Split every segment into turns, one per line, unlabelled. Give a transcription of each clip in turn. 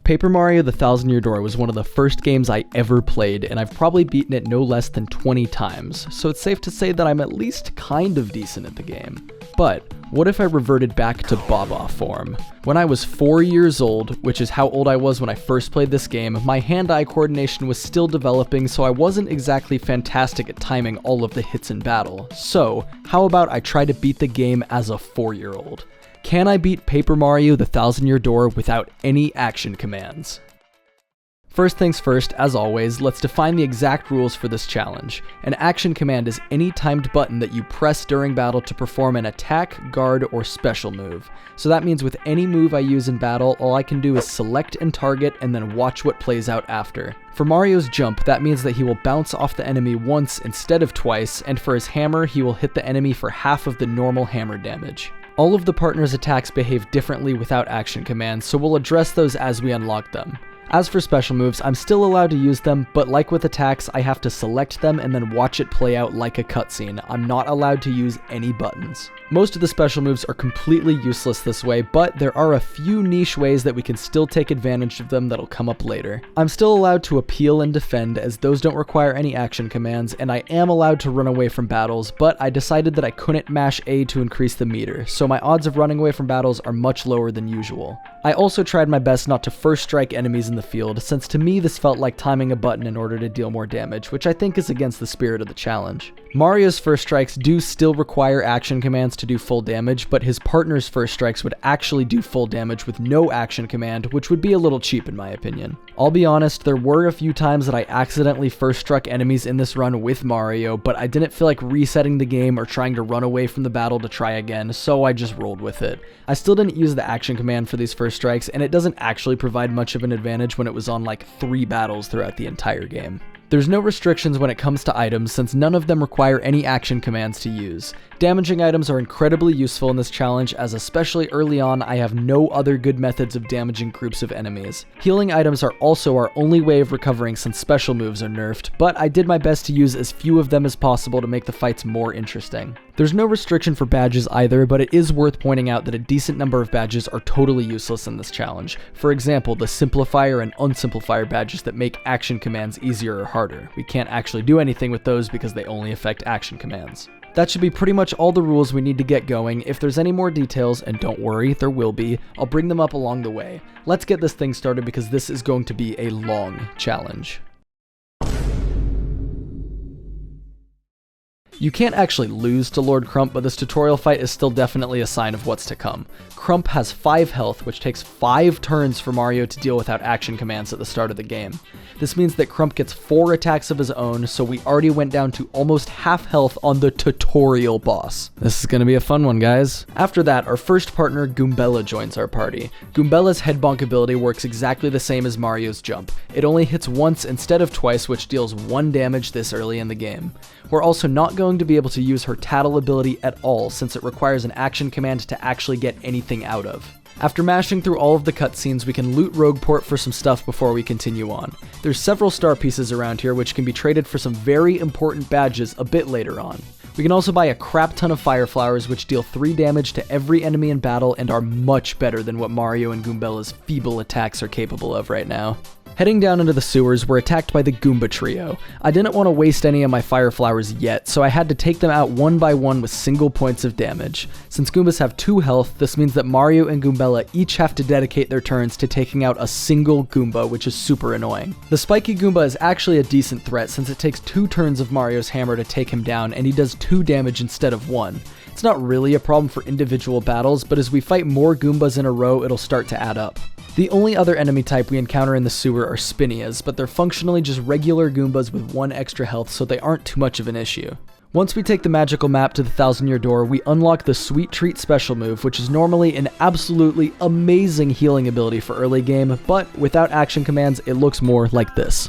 Paper Mario: The Thousand Year Door was one of the first games I ever played, and I've probably beaten it no less than 20 times, so it's safe to say that I'm at least kind of decent at the game. But what if I reverted back to Baba form? When I was 4 years old, which is how old I was when I first played this game, my hand-eye coordination was still developing, so I wasn't exactly fantastic at timing all of the hits in battle. So, how about I try to beat the game as a 4-year-old? Can I beat Paper Mario: The Thousand Year Door without any action commands? First things first, as always, let's define the exact rules for this challenge. An action command is any timed button that you press during battle to perform an attack, guard, or special move. So that means with any move I use in battle, all I can do is select and target and then watch what plays out after. For Mario's jump, that means that he will bounce off the enemy once instead of twice, and for his hammer, he will hit the enemy for half of the normal hammer damage. All of the partner's attacks behave differently without action commands, so we'll address those as we unlock them. As for special moves, I'm still allowed to use them, but like with attacks, I have to select them and then watch it play out like a cutscene. I'm not allowed to use any buttons. Most of the special moves are completely useless this way, but there are a few niche ways that we can still take advantage of them that'll come up later. I'm still allowed to appeal and defend, as those don't require any action commands, and I am allowed to run away from battles, but I decided that I couldn't mash A to increase the meter, so my odds of running away from battles are much lower than usual. I also tried my best not to first strike enemies in the field, since to me this felt like timing a button in order to deal more damage, which I think is against the spirit of the challenge. Mario's first strikes do still require action commands to do full damage, but his partner's first strikes would actually do full damage with no action command, which would be a little cheap in my opinion. I'll be honest, there were a few times that I accidentally first struck enemies in this run with Mario, but I didn't feel like resetting the game or trying to run away from the battle to try again, so I just rolled with it. I still didn't use the action command for these first strikes, and it doesn't actually provide much of an advantage when it was on like 3 battles throughout the entire game. There's no restrictions when it comes to items, since none of them require any action commands to use. Damaging items are incredibly useful in this challenge, as especially early on I have no other good methods of damaging groups of enemies. Healing items are also our only way of recovering since special moves are nerfed, but I did my best to use as few of them as possible to make the fights more interesting. There's no restriction for badges either, but it is worth pointing out that a decent number of badges are totally useless in this challenge. For example, the simplifier and unsimplifier badges that make action commands easier or harder. We can't actually do anything with those because they only affect action commands. That should be pretty much all the rules we need to get going. If there's any more details, and don't worry, there will be, I'll bring them up along the way. Let's get this thing started because this is going to be a long challenge. You can't actually lose to Lord Crump, but this tutorial fight is still definitely a sign of what's to come. Crump has 5 health, which takes 5 turns for Mario to deal without action commands at the start of the game. This means that Crump gets 4 attacks of his own, so we already went down to almost half health on the tutorial boss. This is gonna be a fun one, guys. After that, our first partner, Goombella, joins our party. Goombella's head bonk ability works exactly the same as Mario's jump. It only hits once instead of twice, which deals 1 damage this early in the game. We're also not going to be able to use her tattle ability at all, since it requires an action command to actually get anything out of. After mashing through all of the cutscenes, we can loot Rogueport for some stuff before we continue on. There's several star pieces around here which can be traded for some very important badges a bit later on. We can also buy a crap ton of fire flowers which deal 3 damage to every enemy in battle and are much better than what Mario and Goombella's feeble attacks are capable of right now. Heading down into the sewers, we're attacked by the Goomba trio. I didn't want to waste any of my fire flowers yet, so I had to take them out one by one with single points of damage. Since Goombas have 2 health, this means that Mario and Goombella each have to dedicate their turns to taking out a single Goomba, which is super annoying. The spiky Goomba is actually a decent threat since it takes 2 turns of Mario's hammer to take him down, and he does 2 damage instead of 1. It's not really a problem for individual battles, but as we fight more Goombas in a row, it'll start to add up. The only other enemy type we encounter in the sewer are Spinias, but they're functionally just regular Goombas with 1 extra health, so they aren't too much of an issue. Once we take the magical map to the Thousand Year Door, we unlock the Sweet Treat special move, which is normally an absolutely amazing healing ability for early game, but without action commands, it looks more like this.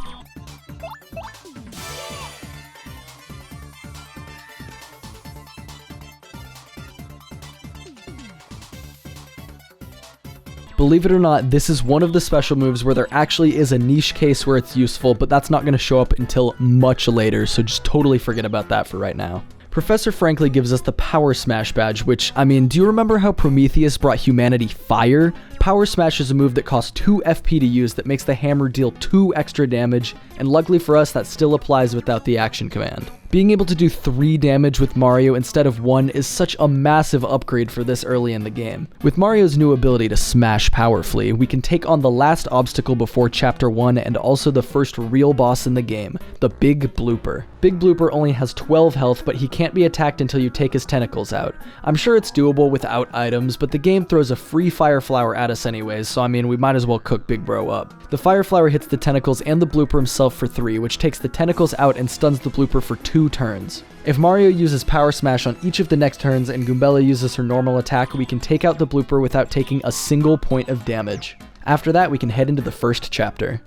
Believe it or not, this is one of the special moves where there actually is a niche case where it's useful, but that's not going to show up until much later, so just totally forget about that for right now. Professor Frankly gives us the Power Smash badge, which, I mean, do you remember how Prometheus brought humanity fire? Power Smash is a move that costs 2 FP to use that makes the hammer deal 2 extra damage, and luckily for us that still applies without the action command. Being able to do 3 damage with Mario instead of 1 is such a massive upgrade for this early in the game. With Mario's new ability to smash powerfully, we can take on the last obstacle before Chapter 1 and also the first real boss in the game, the Big Blooper. Big Blooper only has 12 health, but he can't be attacked until you take his tentacles out. I'm sure it's doable without items, but the game throws a free Fire Flower at us anyways, so I mean we might as well cook Big Bro up. The Fire Flower hits the tentacles and the Blooper himself for 3, which takes the tentacles out and stuns the Blooper for 2 turns. If Mario uses Power Smash on each of the next turns and Goombella uses her normal attack, we can take out the Blooper without taking a single point of damage. After that, we can head into the first chapter.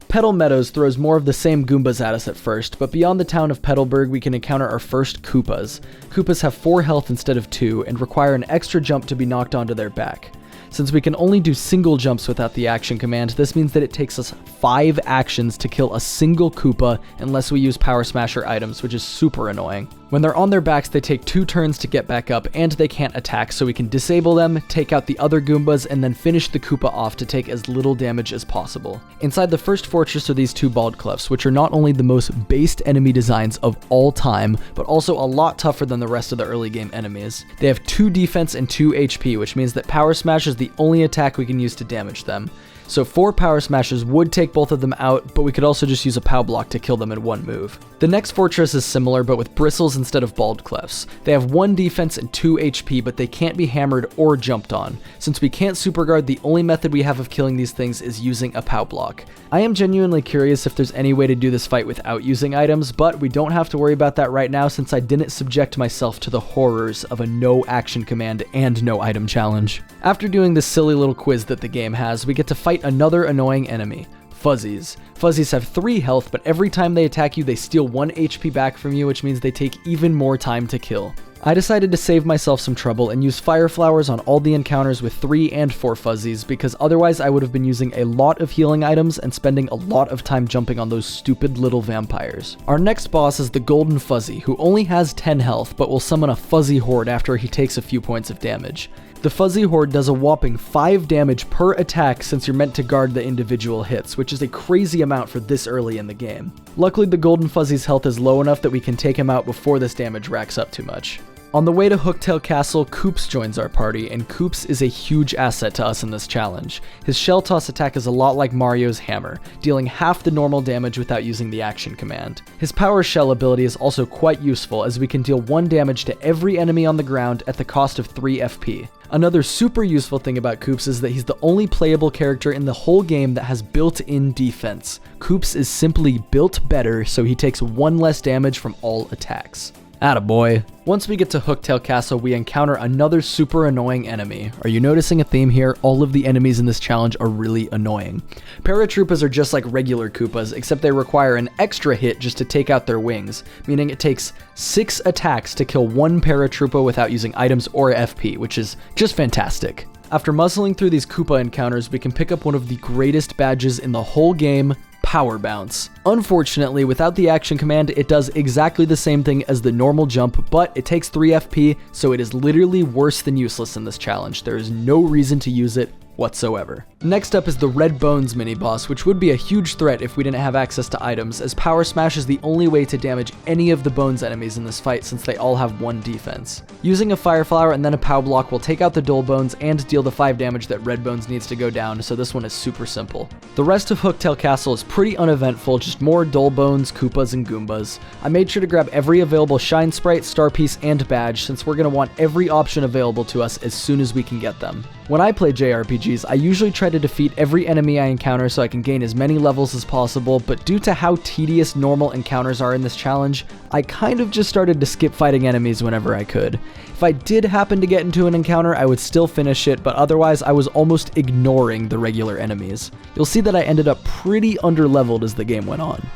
Petal Meadows throws more of the same Goombas at us at first, but beyond the town of Petalburg we can encounter our first Koopas. Koopas have 4 health instead of 2, and require an extra jump to be knocked onto their back. Since we can only do single jumps without the action command, this means that it takes us 5 actions to kill a single Koopa unless we use Power Smasher items, which is super annoying. When they're on their backs, they take 2 turns to get back up, and they can't attack, so we can disable them, take out the other Goombas, and then finish the Koopa off to take as little damage as possible. Inside the first fortress are these 2 Baldcluffs, which are not only the most based enemy designs of all time, but also a lot tougher than the rest of the early game enemies. They have 2 defense and 2 HP, which means that Power Smash is the only attack we can use to damage them. So 4 Power Smashes would take both of them out, but we could also just use a Pow Block to kill them in 1 move. The next fortress is similar, but with bristles instead of Baldcleffs. They have 1 defense and 2 HP, but they can't be hammered or jumped on. Since we can't super guard, the only method we have of killing these things is using a Pow Block. I am genuinely curious if there's any way to do this fight without using items, but we don't have to worry about that right now since I didn't subject myself to the horrors of a no action command and no item challenge. After doing this silly little quiz that the game has, we get to fight another annoying enemy, Fuzzies. Fuzzies have 3 health, but every time they attack you, they steal 1 HP back from you, which means they take even more time to kill. I decided to save myself some trouble and use Fire Flowers on all the encounters with 3 and 4 Fuzzies, because otherwise I would have been using a lot of healing items and spending a lot of time jumping on those stupid little vampires. Our next boss is the Golden Fuzzy, who only has 10 health, but will summon a Fuzzy Horde after he takes a few points of damage. The Fuzzy Horde does a whopping 5 damage per attack since you're meant to guard the individual hits, which is a crazy amount for this early in the game. Luckily, the Golden Fuzzy's health is low enough that we can take him out before this damage racks up too much. On the way to Hooktail Castle, Koops joins our party, and Koops is a huge asset to us in this challenge. His Shell Toss attack is a lot like Mario's hammer, dealing half the normal damage without using the action command. His Power Shell ability is also quite useful, as we can deal 1 damage to every enemy on the ground at the cost of 3 FP. Another super useful thing about Koops is that he's the only playable character in the whole game that has built-in defense. Koops is simply built better, so he takes 1 less damage from all attacks. Attaboy. Once we get to Hooktail Castle, we encounter another super annoying enemy. Are you noticing a theme here? All of the enemies in this challenge are really annoying. Paratroopas are just like regular Koopas, except they require an extra hit just to take out their wings, meaning it takes 6 attacks to kill 1 Paratroopa without using items or FP, which is just fantastic. After muscling through these Koopa encounters, we can pick up one of the greatest badges in the whole game, Power Bounce. Unfortunately, without the action command, it does exactly the same thing as the normal jump, but it takes 3 FP, so it is literally worse than useless in this challenge. There is no reason to use it whatsoever. Next up is the Red Bones mini-boss, which would be a huge threat if we didn't have access to items, as Power Smash is the only way to damage any of the Bones enemies in this fight since they all have 1 defense. Using a Fire Flower and then a Pow Block will take out the Dull Bones and deal the 5 damage that Red Bones needs to go down, so this one is super simple. The rest of Hooktail Castle is pretty uneventful, just more Dull Bones, Koopas, and Goombas. I made sure to grab every available Shine Sprite, Star Piece, and Badge, since we're going to want every option available to us as soon as we can get them. When I play JRPGs, I usually try to defeat every enemy I encounter so I can gain as many levels as possible, but due to how tedious normal encounters are in this challenge, I kind of just started to skip fighting enemies whenever I could. If I did happen to get into an encounter, I would still finish it, but otherwise I was almost ignoring the regular enemies. You'll see that I ended up pretty underleveled as the game went on.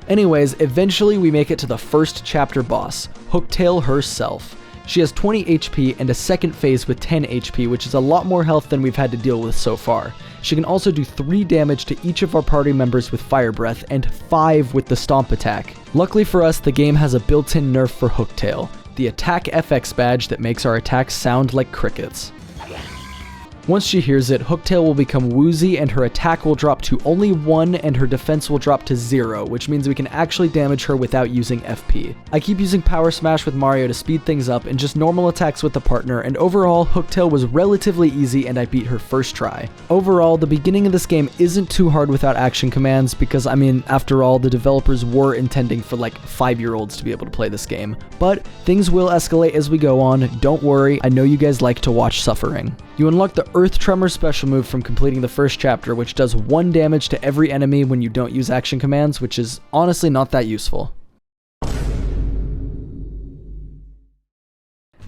Anyways, eventually we make it to the first chapter boss, Hooktail herself. She has 20 HP and a second phase with 10 HP, which is a lot more health than we've had to deal with so far. She can also do 3 damage to each of our party members with Fire Breath and 5 with the Stomp attack. Luckily for us, the game has a built-in nerf for Hooktail. the Attack FX badge that makes our attacks sound like crickets. Once she hears it, Hooktail will become woozy and her attack will drop to only 1 and her defense will drop to 0, which means we can actually damage her without using FP. I keep using Power Smash with Mario to speed things up and just normal attacks with the partner, and overall, Hooktail was relatively easy and I beat her first try. Overall, the beginning of this game isn't too hard without action commands because, I mean, after all, the developers were intending for like 5-year-olds to be able to play this game. But things will escalate as we go on, don't worry, I know you guys like to watch suffering. You unlock the Earth Tremor special move from completing the first chapter, which does 1 damage to every enemy when you don't use action commands, which is honestly not that useful.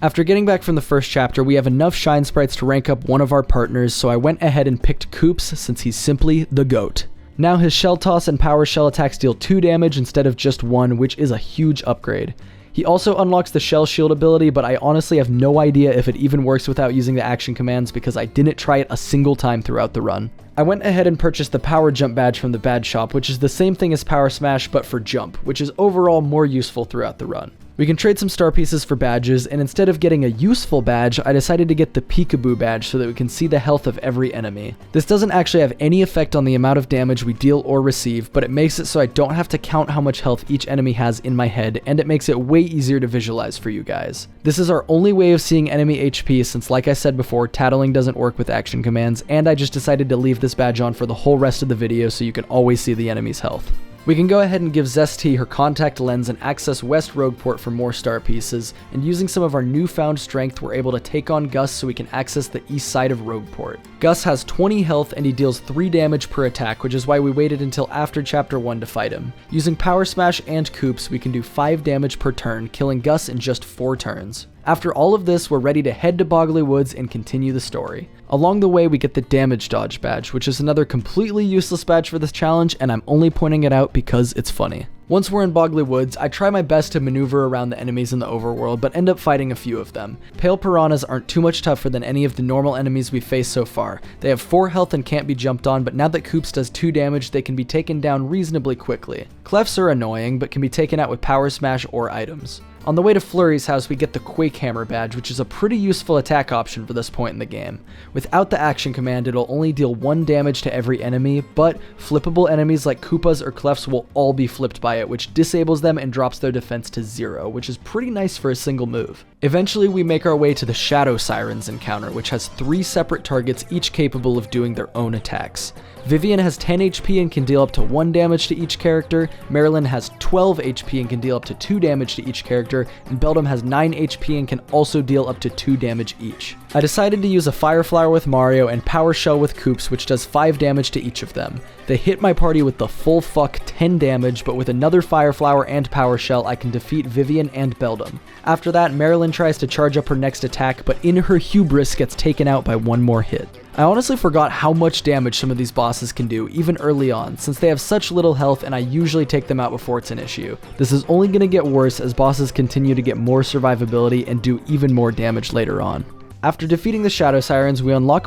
After getting back from the first chapter, we have enough shine sprites to rank up one of our partners, so I went ahead and picked Koops since he's simply the GOAT. Now his Shell Toss and Power Shell attacks deal 2 damage instead of just 1, which is a huge upgrade. He also unlocks the Shell Shield ability, but I honestly have no idea if it even works without using the action commands because I didn't try it a single time throughout the run. I went ahead and purchased the Power Jump badge from the badge shop, which is the same thing as Power Smash but for jump, which is overall more useful throughout the run. We can trade some star pieces for badges, and instead of getting a useful badge, I decided to get the Peekaboo badge so that we can see the health of every enemy. This doesn't actually have any effect on the amount of damage we deal or receive, but it makes it so I don't have to count how much health each enemy has in my head, and it makes it way easier to visualize for you guys. This is our only way of seeing enemy HP since, like I said before, tattling doesn't work with action commands, and I just decided to leave this badge on for the whole rest of the video so you can always see the enemy's health. We can go ahead and give Zesty her contact lens and access West Rogueport for more star pieces, and using some of our newfound strength we're able to take on Gus so we can access the east side of Rogueport. Gus has 20 health and he deals 3 damage per attack, which is why we waited until after chapter 1 to fight him. Using Power Smash and Koops, we can do 5 damage per turn, killing Gus in just 4 turns. After all of this, we're ready to head to Boggly Woods and continue the story. Along the way, we get the Damage Dodge badge, which is another completely useless badge for this challenge, and I'm only pointing it out because it's funny. Once we're in Boggly Woods, I try my best to maneuver around the enemies in the overworld, but end up fighting a few of them. Pale Piranhas aren't too much tougher than any of the normal enemies we've faced so far. They have 4 health and can't be jumped on, but now that Koops does 2 damage, they can be taken down reasonably quickly. Clefs are annoying, but can be taken out with Power Smash or items. On the way to Flurry's house, we get the Quake Hammer badge, which is a pretty useful attack option for this point in the game. Without the action command, it'll only deal 1 damage to every enemy, but flippable enemies like Koopas or Clefs will all be flipped by it, which disables them and drops their defense to 0, which is pretty nice for a single move. Eventually, we make our way to the Shadow Sirens encounter, which has 3 separate targets, each capable of doing their own attacks. Vivian has 10 HP and can deal up to 1 damage to each character, Marilyn has 12 HP and can deal up to 2 damage to each character, and Beldum has 9 HP and can also deal up to 2 damage each. I decided to use a Fire Flower with Mario and Power Shell with Koops, which does 5 damage to each of them. They hit my party with the full fuck 10 damage, but with another Fire Flower and Power Shell, I can defeat Vivian and Beldum. After that, Marilyn tries to charge up her next attack, but in her hubris gets taken out by 1 more hit. I honestly forgot how much damage some of these bosses can do, even early on, since they have such little health and I usually take them out before it's an issue. This is only going to get worse as bosses continue to get more survivability and do even more damage later on. After defeating the Shadow Sirens, we unlock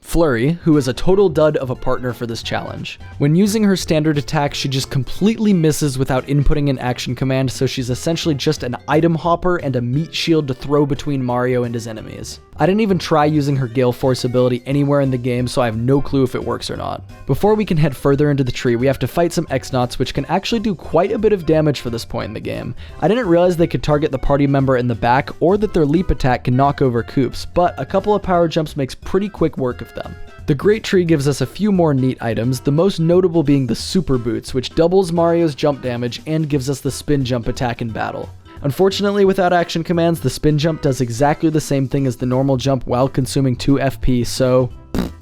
Flurry, who is a total dud of a partner for this challenge. When using her standard attack, she just completely misses without inputting an action command, so she's essentially just an item hopper and a meat shield to throw between Mario and his enemies. I didn't even try using her Gale Force ability anywhere in the game, so I have no clue if it works or not. Before we can head further into the tree, we have to fight some X-Nauts, which can actually do quite a bit of damage for this point in the game. I didn't realize they could target the party member in the back, or that their leap attack can knock over Koops, but a couple of power jumps makes pretty quick work of them. The Great Tree gives us a few more neat items, the most notable being the Super Boots, which doubles Mario's jump damage and gives us the spin jump attack in battle. Unfortunately, without action commands, the spin jump does exactly the same thing as the normal jump while consuming 2 FP, so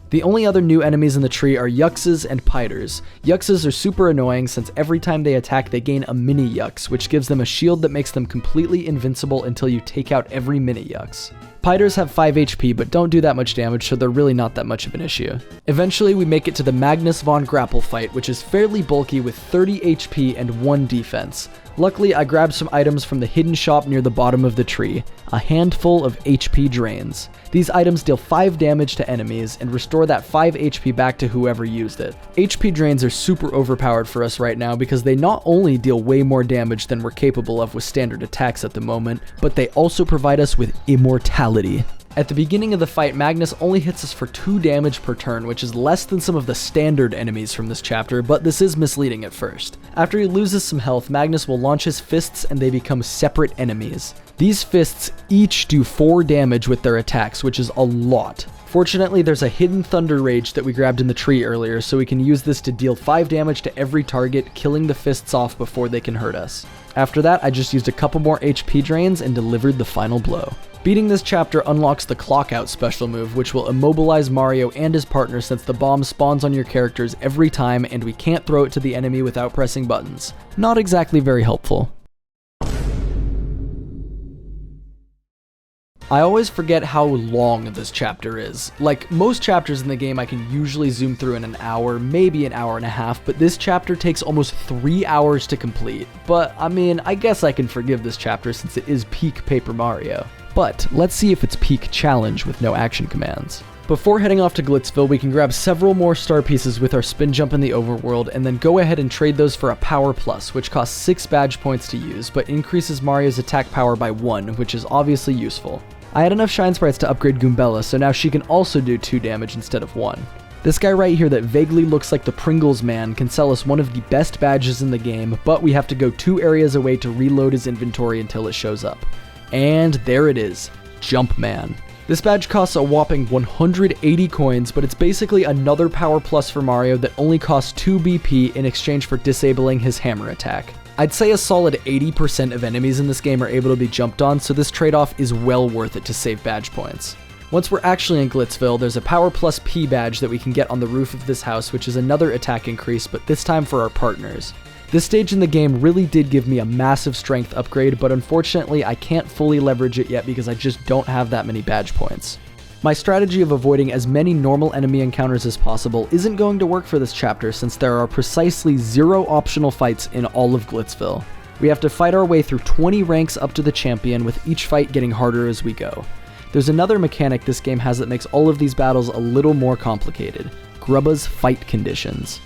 the only other new enemies in the tree are Yuxes and Piters. Yuxes are super annoying since every time they attack they gain a mini Yux, which gives them a shield that makes them completely invincible until you take out every mini Yux. Piters have 5 HP but don't do that much damage, so they're really not that much of an issue. Eventually we make it to the Magnus von Grapple fight, which is fairly bulky with 30 HP and 1 defense. Luckily, I grabbed some items from the hidden shop near the bottom of the tree, a handful of HP drains. These items deal 5 damage to enemies and restore that 5 HP back to whoever used it. HP drains are super overpowered for us right now because they not only deal way more damage than we're capable of with standard attacks at the moment, but they also provide us with immortality. At the beginning of the fight, Magnus only hits us for 2 damage per turn, which is less than some of the standard enemies from this chapter, but this is misleading at first. After he loses some health, Magnus will launch his fists and they become separate enemies. These fists each do 4 damage with their attacks, which is a lot. Fortunately, there's a hidden Thunder Rage that we grabbed in the tree earlier, so we can use this to deal 5 damage to every target, killing the fists off before they can hurt us. After that, I just used a couple more HP drains and delivered the final blow. Beating this chapter unlocks the Clock Out special move, which will immobilize Mario and his partner since the bomb spawns on your characters every time and we can't throw it to the enemy without pressing buttons. Not exactly very helpful. I always forget how long this chapter is. Like, most chapters in the game I can usually zoom through in an hour, maybe an hour and a half, but this chapter takes almost 3 hours to complete. But, I mean, I guess I can forgive this chapter since it is peak Paper Mario. But let's see if it's peak challenge with no action commands. Before heading off to Glitzville, we can grab several more star pieces with our spin jump in the overworld and then go ahead and trade those for a Power Plus, which costs 6 badge points to use, but increases Mario's attack power by 1, which is obviously useful. I had enough Shine Sprites to upgrade Goombella, so now she can also do 2 damage instead of 1. This guy right here that vaguely looks like the Pringles man can sell us one of the best badges in the game, but we have to go 2 areas away to reload his inventory until it shows up. And there it is, Jumpman. This badge costs a whopping 180 coins, but it's basically another Power Plus for Mario that only costs 2 BP in exchange for disabling his hammer attack. I'd say a solid 80% of enemies in this game are able to be jumped on, so this trade-off is well worth it to save badge points. Once we're actually in Glitzville, there's a Power Plus P badge that we can get on the roof of this house, which is another attack increase, but this time for our partners. This stage in the game really did give me a massive strength upgrade, but unfortunately I can't fully leverage it yet because I just don't have that many badge points. My strategy of avoiding as many normal enemy encounters as possible isn't going to work for this chapter since there are precisely 0 optional fights in all of Glitzville. We have to fight our way through 20 ranks up to the champion, with each fight getting harder as we go. There's another mechanic this game has that makes all of these battles a little more complicated: Grubba's fight conditions.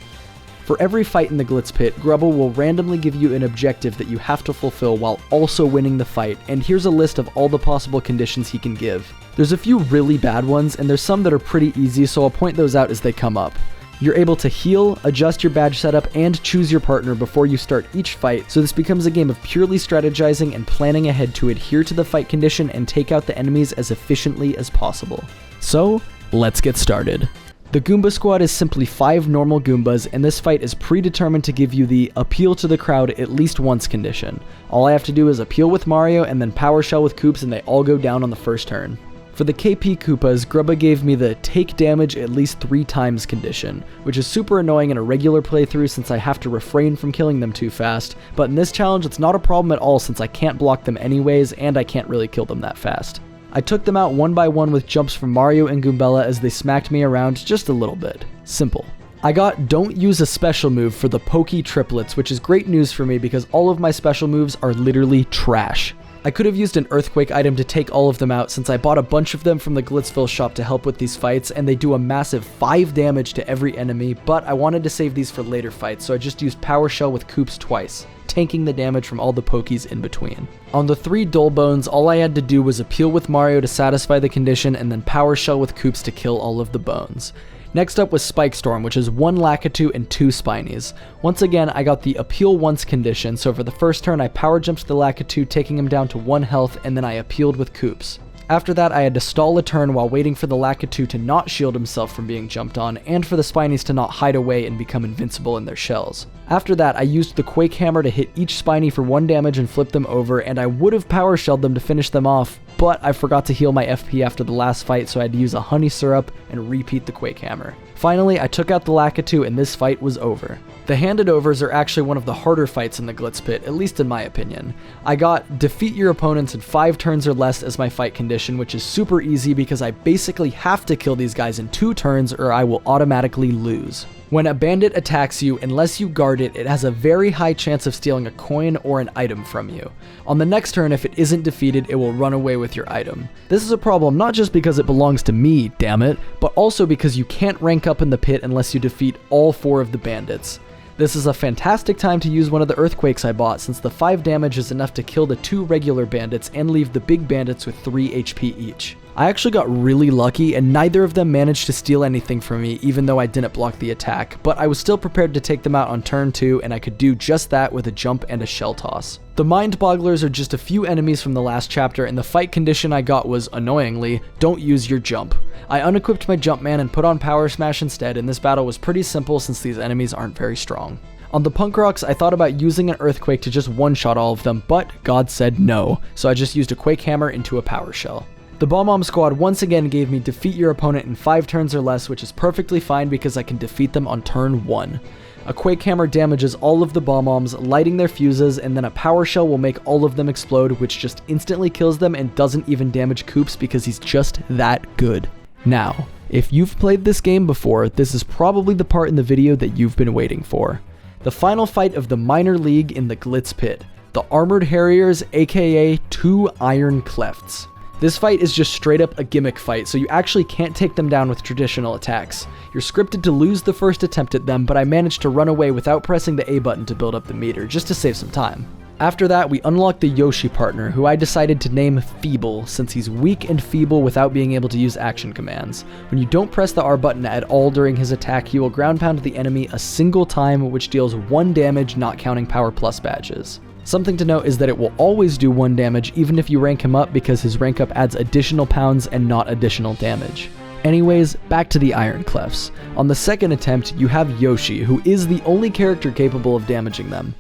For every fight in the Glitz Pit, Grubba will randomly give you an objective that you have to fulfill while also winning the fight, and here's a list of all the possible conditions he can give. There's a few really bad ones, and there's some that are pretty easy, so I'll point those out as they come up. You're able to heal, adjust your badge setup, and choose your partner before you start each fight, so this becomes a game of purely strategizing and planning ahead to adhere to the fight condition and take out the enemies as efficiently as possible. So, let's get started. The Goomba Squad is simply 5 normal Goombas, and this fight is predetermined to give you the appeal to the crowd at least once condition. All I have to do is appeal with Mario and then Power Shell with Koops, and they all go down on the first turn. For the KP Koopas, Grubba gave me the take damage at least 3 times condition, which is super annoying in a regular playthrough since I have to refrain from killing them too fast, but in this challenge it's not a problem at all since I can't block them anyways and I can't really kill them that fast. I took them out one by one with jumps from Mario and Goombella as they smacked me around just a little bit. Simple. I got Don't Use a Special Move for the Pokey Triplets, which is great news for me because all of my special moves are literally trash. I could have used an Earthquake item to take all of them out since I bought a bunch of them from the Glitzville shop to help with these fights, and they do a massive 5 damage to every enemy, but I wanted to save these for later fights, so I just used Power Shell with Koops twice, tanking the damage from all the Pokies in between. On the 3 Dull Bones, all I had to do was appeal with Mario to satisfy the condition and then Power Shell with Koops to kill all of the bones. Next up was Spike Storm, which is 1 Lakitu and 2 Spinies. Once again, I got the appeal once condition, so for the first turn I power jumped the Lakitu, taking him down to 1 health, and then I appealed with Koops. After that, I had to stall a turn while waiting for the Lakitu to not shield himself from being jumped on, and for the Spinies to not hide away and become invincible in their shells. After that, I used the Quake Hammer to hit each Spiny for 1 damage and flip them over, and I would have Power Shelled them to finish them off, but I forgot to heal my FP after the last fight, so I had to use a Honey Syrup and repeat the Quake Hammer. Finally, I took out the Lakitu and this fight was over. The handed overs are actually one of the harder fights in the Glitz Pit, at least in my opinion. I got defeat your opponents in 5 turns or less as my fight condition, which is super easy because I basically have to kill these guys in 2 turns or I will automatically lose. When a bandit attacks you, unless you guard it, it has a very high chance of stealing a coin or an item from you. On the next turn, if it isn't defeated, it will run away with your item. This is a problem not just because it belongs to me, damn it, but also because you can't rank up in the pit unless you defeat all 4 of the bandits. This is a fantastic time to use one of the earthquakes I bought, since the 5 damage is enough to kill the 2 regular bandits and leave the big bandits with 3 HP each. I actually got really lucky and neither of them managed to steal anything from me even though I didn't block the attack, but I was still prepared to take them out on turn 2 and I could do just that with a jump and a shell toss. The Mind Bogglers are just a few enemies from the last chapter and the fight condition I got was, annoyingly, don't use your jump. I unequipped my jump man and put on Power Smash instead, and this battle was pretty simple since these enemies aren't very strong. On the Punk Rocks, I thought about using an Earthquake to just one-shot all of them, but God said no, so I just used a Quake Hammer into a Power Shell. The Bomb Squad once again gave me defeat your opponent in 5 turns or less, which is perfectly fine because I can defeat them on turn 1. A Quake Hammer damages all of the Bomb-Oms, lighting their fuses, and then a Power Shell will make all of them explode, which just instantly kills them and doesn't even damage Koops because he's just that good. Now, if you've played this game before, this is probably the part in the video that you've been waiting for. The final fight of the Minor League in the Glitz Pit. The Armored Harriers, aka 2 Iron Clefts. This fight is just straight up a gimmick fight, so you actually can't take them down with traditional attacks. You're scripted to lose the first attempt at them, but I managed to run away without pressing the A button to build up the meter, just to save some time. After that, we unlocked the Yoshi partner, who I decided to name Feeble, since he's weak and feeble without being able to use action commands. When you don't press the R button at all during his attack, he will ground pound the enemy a single time, which deals 1 damage, not counting Power Plus badges. Something to note is that it will always do 1 damage even if you rank him up because his rank up adds additional pounds and not additional damage. Anyways, back to the Iron Clefs. On the second attempt, you have Yoshi, who is the only character capable of damaging them.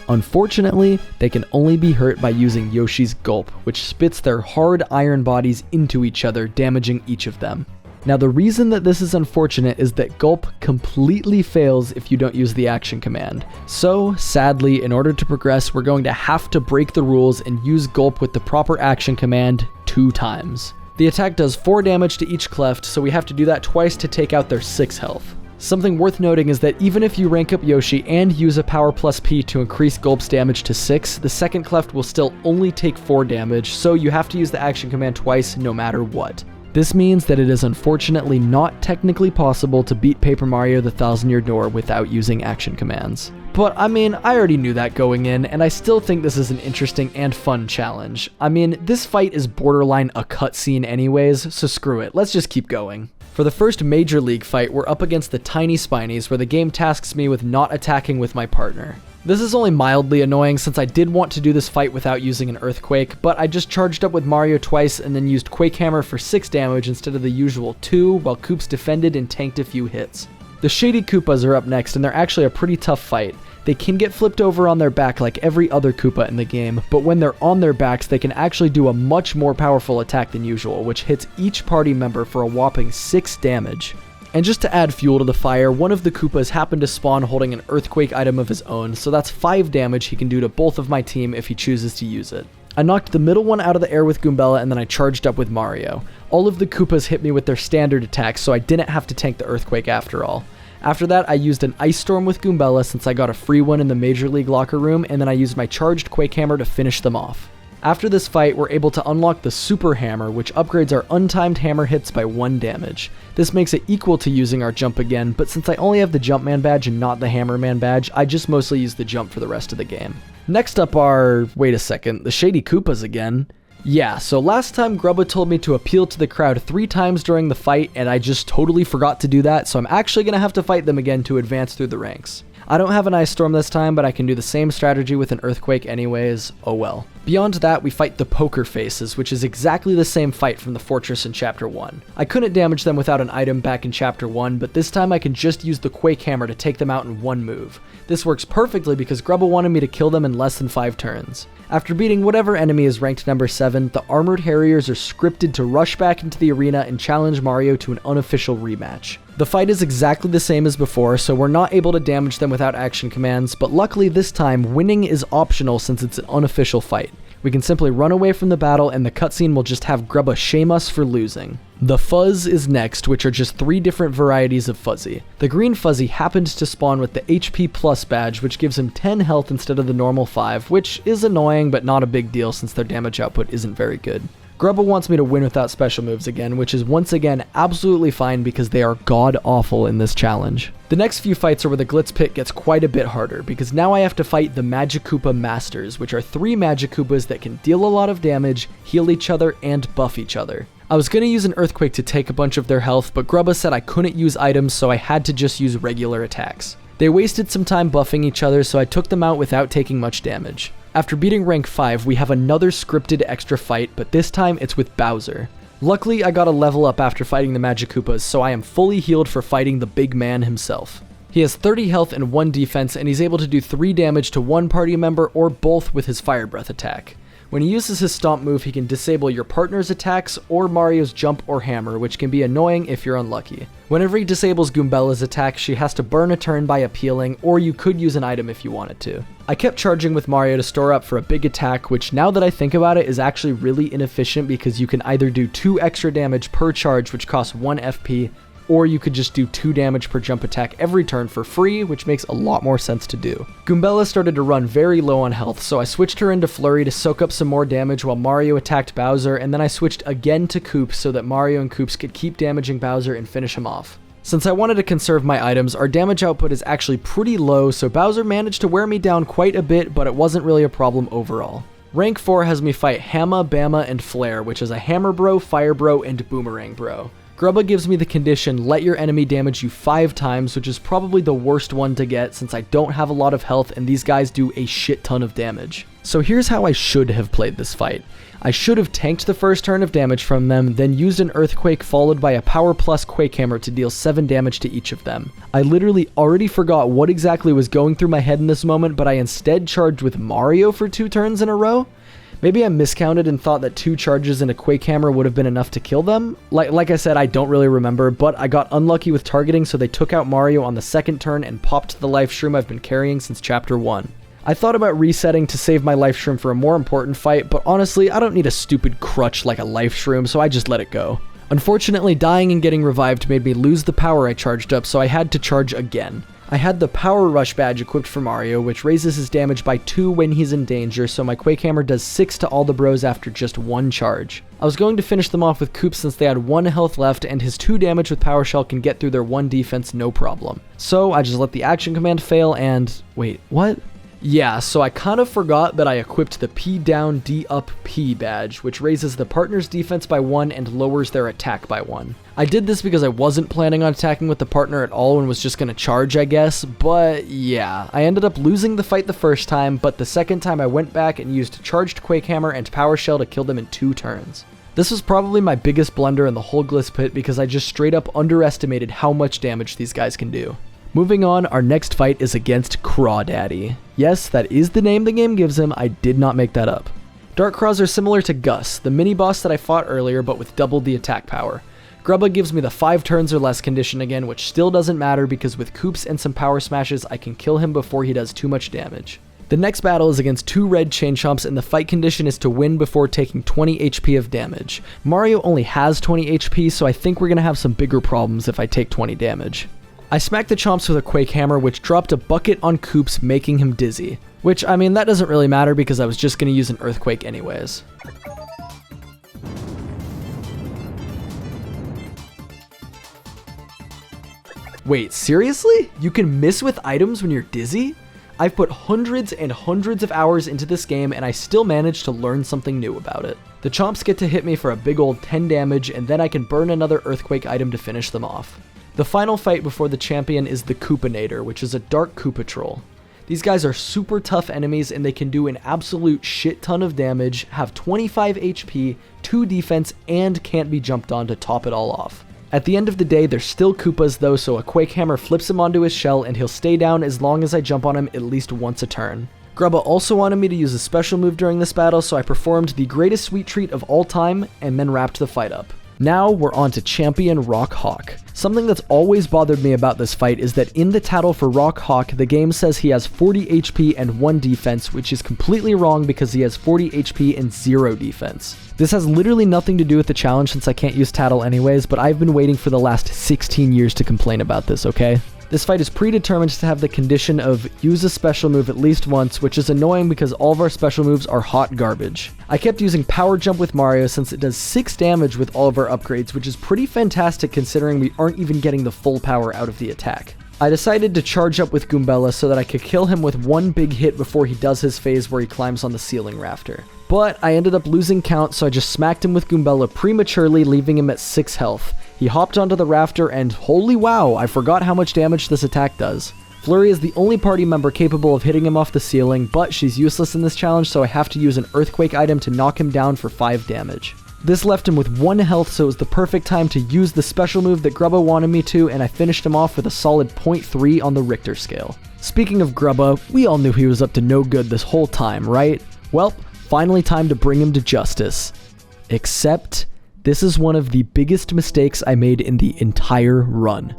Unfortunately, they can only be hurt by using Yoshi's Gulp, which spits their hard iron bodies into each other, damaging each of them. Now the reason that this is unfortunate is that Gulp completely fails if you don't use the action command. So, sadly, in order to progress, we're going to have to break the rules and use Gulp with the proper action command 2 times. The attack does 4 damage to each cleft, so we have to do that twice to take out their 6 health. Something worth noting is that even if you rank up Yoshi and use a Power Plus P to increase Gulp's damage to 6, the second cleft will still only take 4 damage, so you have to use the action command twice no matter what. This means that it is unfortunately not technically possible to beat Paper Mario the Thousand Year Door without using action commands. But I mean, I already knew that going in, and I still think this is an interesting and fun challenge. I mean, this fight is borderline a cutscene anyways, so screw it, let's just keep going. For the first Major League fight, we're up against the Tiny Spinies, where the game tasks me with not attacking with my partner. This is only mildly annoying since I did want to do this fight without using an Earthquake, but I just charged up with Mario twice and then used Quake Hammer for 6 damage instead of the usual 2, while Koops defended and tanked a few hits. The Shady Koopas are up next, and they're actually a pretty tough fight. They can get flipped over on their back like every other Koopa in the game, but when they're on their backs, they can actually do a much more powerful attack than usual, which hits each party member for a whopping 6 damage. And just to add fuel to the fire, one of the Koopas happened to spawn holding an Earthquake item of his own, so that's 5 damage he can do to both of my team if he chooses to use it. I knocked the middle one out of the air with Goombella, and then I charged up with Mario. All of the Koopas hit me with their standard attacks, so I didn't have to tank the Earthquake after all. After that, I used an Ice Storm with Goombella since I got a free one in the Major League locker room, and then I used my charged Quake Hammer to finish them off. After this fight, we're able to unlock the Super Hammer, which upgrades our untimed hammer hits by 1 damage. This makes it equal to using our jump again, but since I only have the Jumpman badge and not the Hammerman badge, I just mostly use the jump for the rest of the game. Next up are, wait a second, the Shady Koopas again. Yeah, so last time Grubba told me to appeal to the crowd 3 times during the fight, and I just totally forgot to do that, so I'm actually going to have to fight them again to advance through the ranks. I don't have an Ice Storm this time, but I can do the same strategy with an Earthquake anyways, oh well. Beyond that, we fight the Poker Faces, which is exactly the same fight from the Fortress in Chapter 1. I couldn't damage them without an item back in Chapter 1, but this time I can just use the Quake Hammer to take them out in 1 move. This works perfectly because Grubba wanted me to kill them in less than 5 turns. After beating whatever enemy is ranked number 7, the Armored Harriers are scripted to rush back into the arena and challenge Mario to an unofficial rematch. The fight is exactly the same as before, so we're not able to damage them without action commands, but luckily this time, winning is optional since it's an unofficial fight. We can simply run away from the battle and the cutscene will just have Grubba shame us for losing. The Fuzz is next, which are just 3 different varieties of Fuzzy. The green Fuzzy happens to spawn with the HP Plus badge, which gives him 10 health instead of the normal 5, which is annoying but not a big deal since their damage output isn't very good. Grubba wants me to win without special moves again, which is once again absolutely fine because they are god-awful in this challenge. The next few fights are where the Glitz Pit gets quite a bit harder, because now I have to fight the Magikoopa Masters, which are 3 Magikoopas that can deal a lot of damage, heal each other, and buff each other. I was going to use an Earthquake to take a bunch of their health, but Grubba said I couldn't use items, so I had to just use regular attacks. They wasted some time buffing each other, so I took them out without taking much damage. After beating rank 5, we have another scripted extra fight, but this time it's with Bowser. Luckily, I got a level up after fighting the Magikoopas, so I am fully healed for fighting the big man himself. He has 30 health and 1 defense, and he's able to do 3 damage to one party member or both with his Fire Breath attack. When he uses his Stomp move, he can disable your partner's attacks or Mario's Jump or Hammer, which can be annoying if you're unlucky. Whenever he disables Goombella's attack, she has to burn a turn by appealing, or you could use an item if you wanted to. I kept charging with Mario to store up for a big attack, which now that I think about it is actually really inefficient because you can either do 2 extra damage per charge, which costs 1 FP, or you could just do 2 damage per jump attack every turn for free, which makes a lot more sense to do. Goombella started to run very low on health, so I switched her into Flurry to soak up some more damage while Mario attacked Bowser, and then I switched again to Koops so that Mario and Koops could keep damaging Bowser and finish him off. Since I wanted to conserve my items, our damage output is actually pretty low, so Bowser managed to wear me down quite a bit, but it wasn't really a problem overall. Rank 4 has me fight Hamma, Bama, and Flare, which is a Hammer Bro, Fire Bro, and Boomerang Bro. Grubba gives me the condition, let your enemy damage you 5 times, which is probably the worst one to get since I don't have a lot of health and these guys do a shit ton of damage. So here's how I should have played this fight. I should have tanked the first turn of damage from them, then used an Earthquake followed by a Power Plus Quake Hammer to deal 7 damage to each of them. I literally already forgot what exactly was going through my head in this moment, but I instead charged with Mario for 2 turns in a row? Maybe I miscounted and thought that 2 charges and a Quake Hammer would have been enough to kill them? Like I said, I don't really remember, but I got unlucky with targeting, so they took out Mario on the second turn and popped the Life Shroom I've been carrying since Chapter 1. I thought about resetting to save my Life Shroom for a more important fight, but honestly, I don't need a stupid crutch like a Life Shroom, so I just let it go. Unfortunately, dying and getting revived made me lose the power I charged up, so I had to charge again. I had the Power Rush badge equipped for Mario, which raises his damage by 2 when he's in danger, so my Quake Hammer does 6 to all the bros after just 1 charge. I was going to finish them off with Koops since they had 1 health left, and his 2 damage with Power Shell can get through their 1 defense no problem. So I just let the action command fail and... wait, what? Yeah, so I kind of forgot that I equipped the P down D up P badge, which raises the partner's defense by 1 and lowers their attack by 1. I did this because I wasn't planning on attacking with the partner at all and was just going to charge, I guess, but yeah. I ended up losing the fight the first time, but the second time I went back and used Charged Quake Hammer and Power Shell to kill them in 2 turns. This was probably my biggest blunder in the whole Glitz Pit because I just straight up underestimated how much damage these guys can do. Moving on, our next fight is against Crawdaddy. Yes, that is the name the game gives him, I did not make that up. Dark Craws are similar to Gus, the mini-boss that I fought earlier but with double the attack power. Grubba gives me the 5 turns or less condition again, which still doesn't matter because with Koops and some power smashes I can kill him before he does too much damage. The next battle is against 2 red Chain Chomps and the fight condition is to win before taking 20 HP of damage. Mario only has 20 HP, so I think we're going to have some bigger problems if I take 20 damage. I smacked the Chomps with a Quake Hammer, which dropped a bucket on Koops, making him dizzy. Which, I mean, that doesn't really matter because I was just going to use an Earthquake anyways. Wait, seriously? You can miss with items when you're dizzy? I've put hundreds and hundreds of hours into this game and I still managed to learn something new about it. The Chomps get to hit me for a big old 10 damage and then I can burn another Earthquake item to finish them off. The final fight before the champion is the Koopinator, which is a Dark Koopa Troll. These guys are super tough enemies and they can do an absolute shit ton of damage, have 25 HP, 2 defense, and can't be jumped on to top it all off. At the end of the day, they're still Koopas though, so a Quake Hammer flips him onto his shell and he'll stay down as long as I jump on him at least once a turn. Grubba also wanted me to use a special move during this battle, so I performed the greatest sweet treat of all time and then wrapped the fight up. Now we're on to Champion Rock Hawk. Something that's always bothered me about this fight is that in the Tattle for Rock Hawk, the game says he has 40 HP and 1 defense, which is completely wrong because he has 40 HP and 0 defense. This has literally nothing to do with the challenge since I can't use Tattle anyways, but I've been waiting for the last 16 years to complain about this, okay? This fight is predetermined to have the condition of use a special move at least once, which is annoying because all of our special moves are hot garbage. I kept using Power Jump with Mario since it does 6 damage with all of our upgrades, which is pretty fantastic considering we aren't even getting the full power out of the attack. I decided to charge up with Goombella so that I could kill him with one big hit before he does his phase where he climbs on the ceiling rafter. But I ended up losing count, so I just smacked him with Goombella prematurely, leaving him at 6 health. He hopped onto the rafter and holy wow, I forgot how much damage this attack does. Flurry is the only party member capable of hitting him off the ceiling, but she's useless in this challenge, so I have to use an earthquake item to knock him down for 5 damage. This left him with 1 health, so it was the perfect time to use the special move that Grubba wanted me to, and I finished him off with a solid 0.3 on the Richter scale. Speaking of Grubba, we all knew he was up to no good this whole time, right? Well, finally time to bring him to justice. Except, this is one of the biggest mistakes I made in the entire run.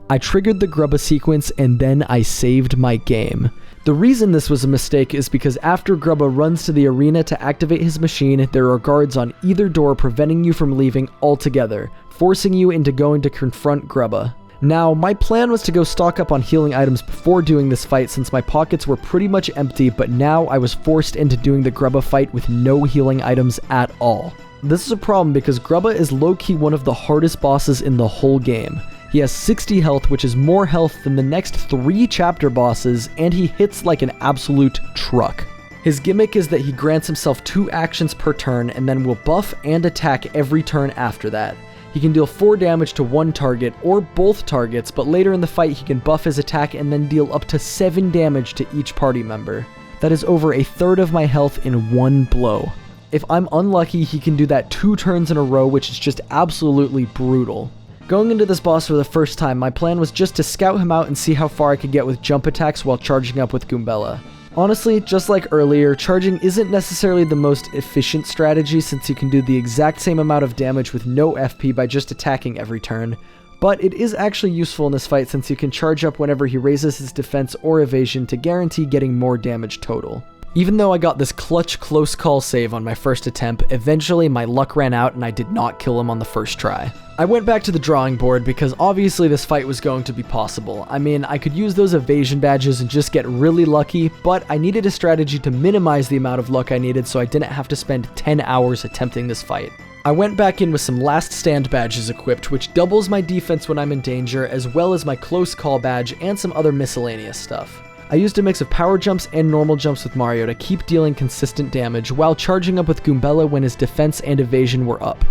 I triggered the Grubba sequence and then I saved my game. The reason this was a mistake is because after Grubba runs to the arena to activate his machine, there are guards on either door preventing you from leaving altogether, forcing you into going to confront Grubba. Now, my plan was to go stock up on healing items before doing this fight since my pockets were pretty much empty, but now I was forced into doing the Grubba fight with no healing items at all. This is a problem because Grubba is low-key one of the hardest bosses in the whole game. He has 60 health, which is more health than the next 3 chapter bosses, and he hits like an absolute truck. His gimmick is that he grants himself 2 actions per turn and then will buff and attack every turn after that. He can deal 4 damage to one target or both targets, but later in the fight he can buff his attack and then deal up to 7 damage to each party member. That is over a third of my health in one blow. If I'm unlucky, he can do that 2 turns in a row, which is just absolutely brutal. Going into this boss for the first time, my plan was just to scout him out and see how far I could get with jump attacks while charging up with Goombella. Honestly, just like earlier, charging isn't necessarily the most efficient strategy since you can do the exact same amount of damage with no FP by just attacking every turn, but it is actually useful in this fight since you can charge up whenever he raises his defense or evasion to guarantee getting more damage total. Even though I got this clutch close call save on my first attempt, eventually my luck ran out and I did not kill him on the first try. I went back to the drawing board because obviously this fight was going to be possible. I mean, I could use those evasion badges and just get really lucky, but I needed a strategy to minimize the amount of luck I needed so I didn't have to spend 10 hours attempting this fight. I went back in with some last stand badges equipped, which doubles my defense when I'm in danger, as well as my close call badge and some other miscellaneous stuff. I used a mix of power jumps and normal jumps with Mario to keep dealing consistent damage while charging up with Goombella when his defense and evasion were up.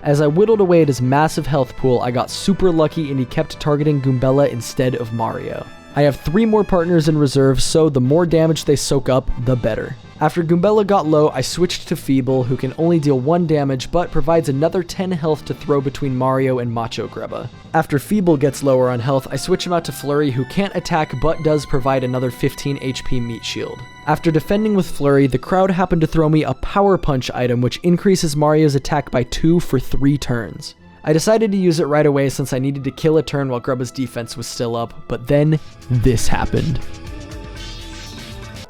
As I whittled away at his massive health pool, I got super lucky and he kept targeting Goombella instead of Mario. I have 3 more partners in reserve, so the more damage they soak up, the better. After Goombella got low, I switched to Feeble, who can only deal 1 damage but provides another 10 health to throw between Mario and Macho Grubba. After Feeble gets lower on health, I switch him out to Flurry, who can't attack but does provide another 15 HP meat shield. After defending with Flurry, the crowd happened to throw me a Power Punch item which increases Mario's attack by 2 for 3 turns. I decided to use it right away since I needed to kill a turn while Grubba's defense was still up, but then this happened.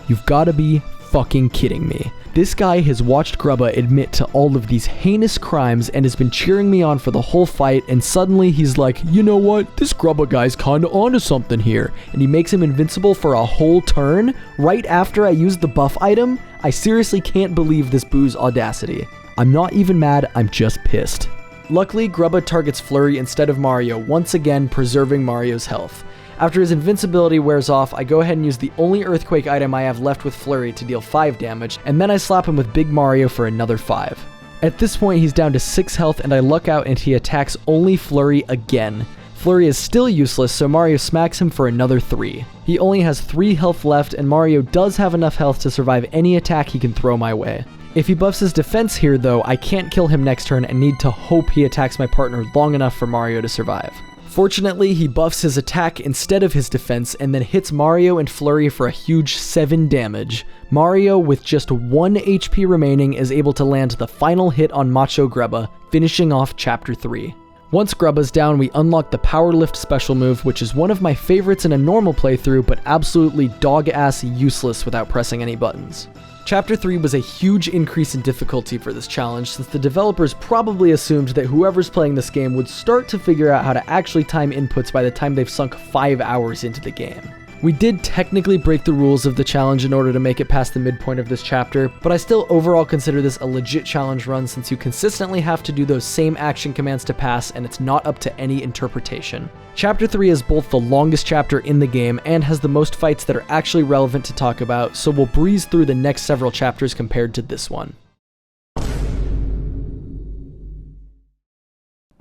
You've gotta be fucking kidding me. This guy has watched Grubba admit to all of these heinous crimes and has been cheering me on for the whole fight, and suddenly he's like, you know what, this Grubba guy's kinda onto something here, and he makes him invincible for a whole turn right after I used the buff item? I seriously can't believe this boo's audacity. I'm not even mad, I'm just pissed. Luckily, Grubba targets Flurry instead of Mario, once again preserving Mario's health. After his invincibility wears off, I go ahead and use the only earthquake item I have left with Flurry to deal 5 damage, and then I slap him with Big Mario for another 5. At this point, he's down to 6 health and I luck out and he attacks only Flurry again. Flurry is still useless, so Mario smacks him for another 3. He only has 3 health left and Mario does have enough health to survive any attack he can throw my way. If he buffs his defense here though, I can't kill him next turn and need to hope he attacks my partner long enough for Mario to survive. Fortunately, he buffs his attack instead of his defense and then hits Mario and Flurry for a huge 7 damage. Mario, with just 1 HP remaining, is able to land the final hit on Macho Grubba, finishing off Chapter 3. Once Grubba's down, we unlock the Power Lift special move, which is one of my favorites in a normal playthrough, but absolutely dog-ass useless without pressing any buttons. Chapter 3 was a huge increase in difficulty for this challenge, since the developers probably assumed that whoever's playing this game would start to figure out how to actually time inputs by the time they've sunk 5 hours into the game. We did technically break the rules of the challenge in order to make it past the midpoint of this chapter, but I still overall consider this a legit challenge run since you consistently have to do those same action commands to pass and it's not up to any interpretation. Chapter 3 is both the longest chapter in the game and has the most fights that are actually relevant to talk about, so we'll breeze through the next several chapters compared to this one.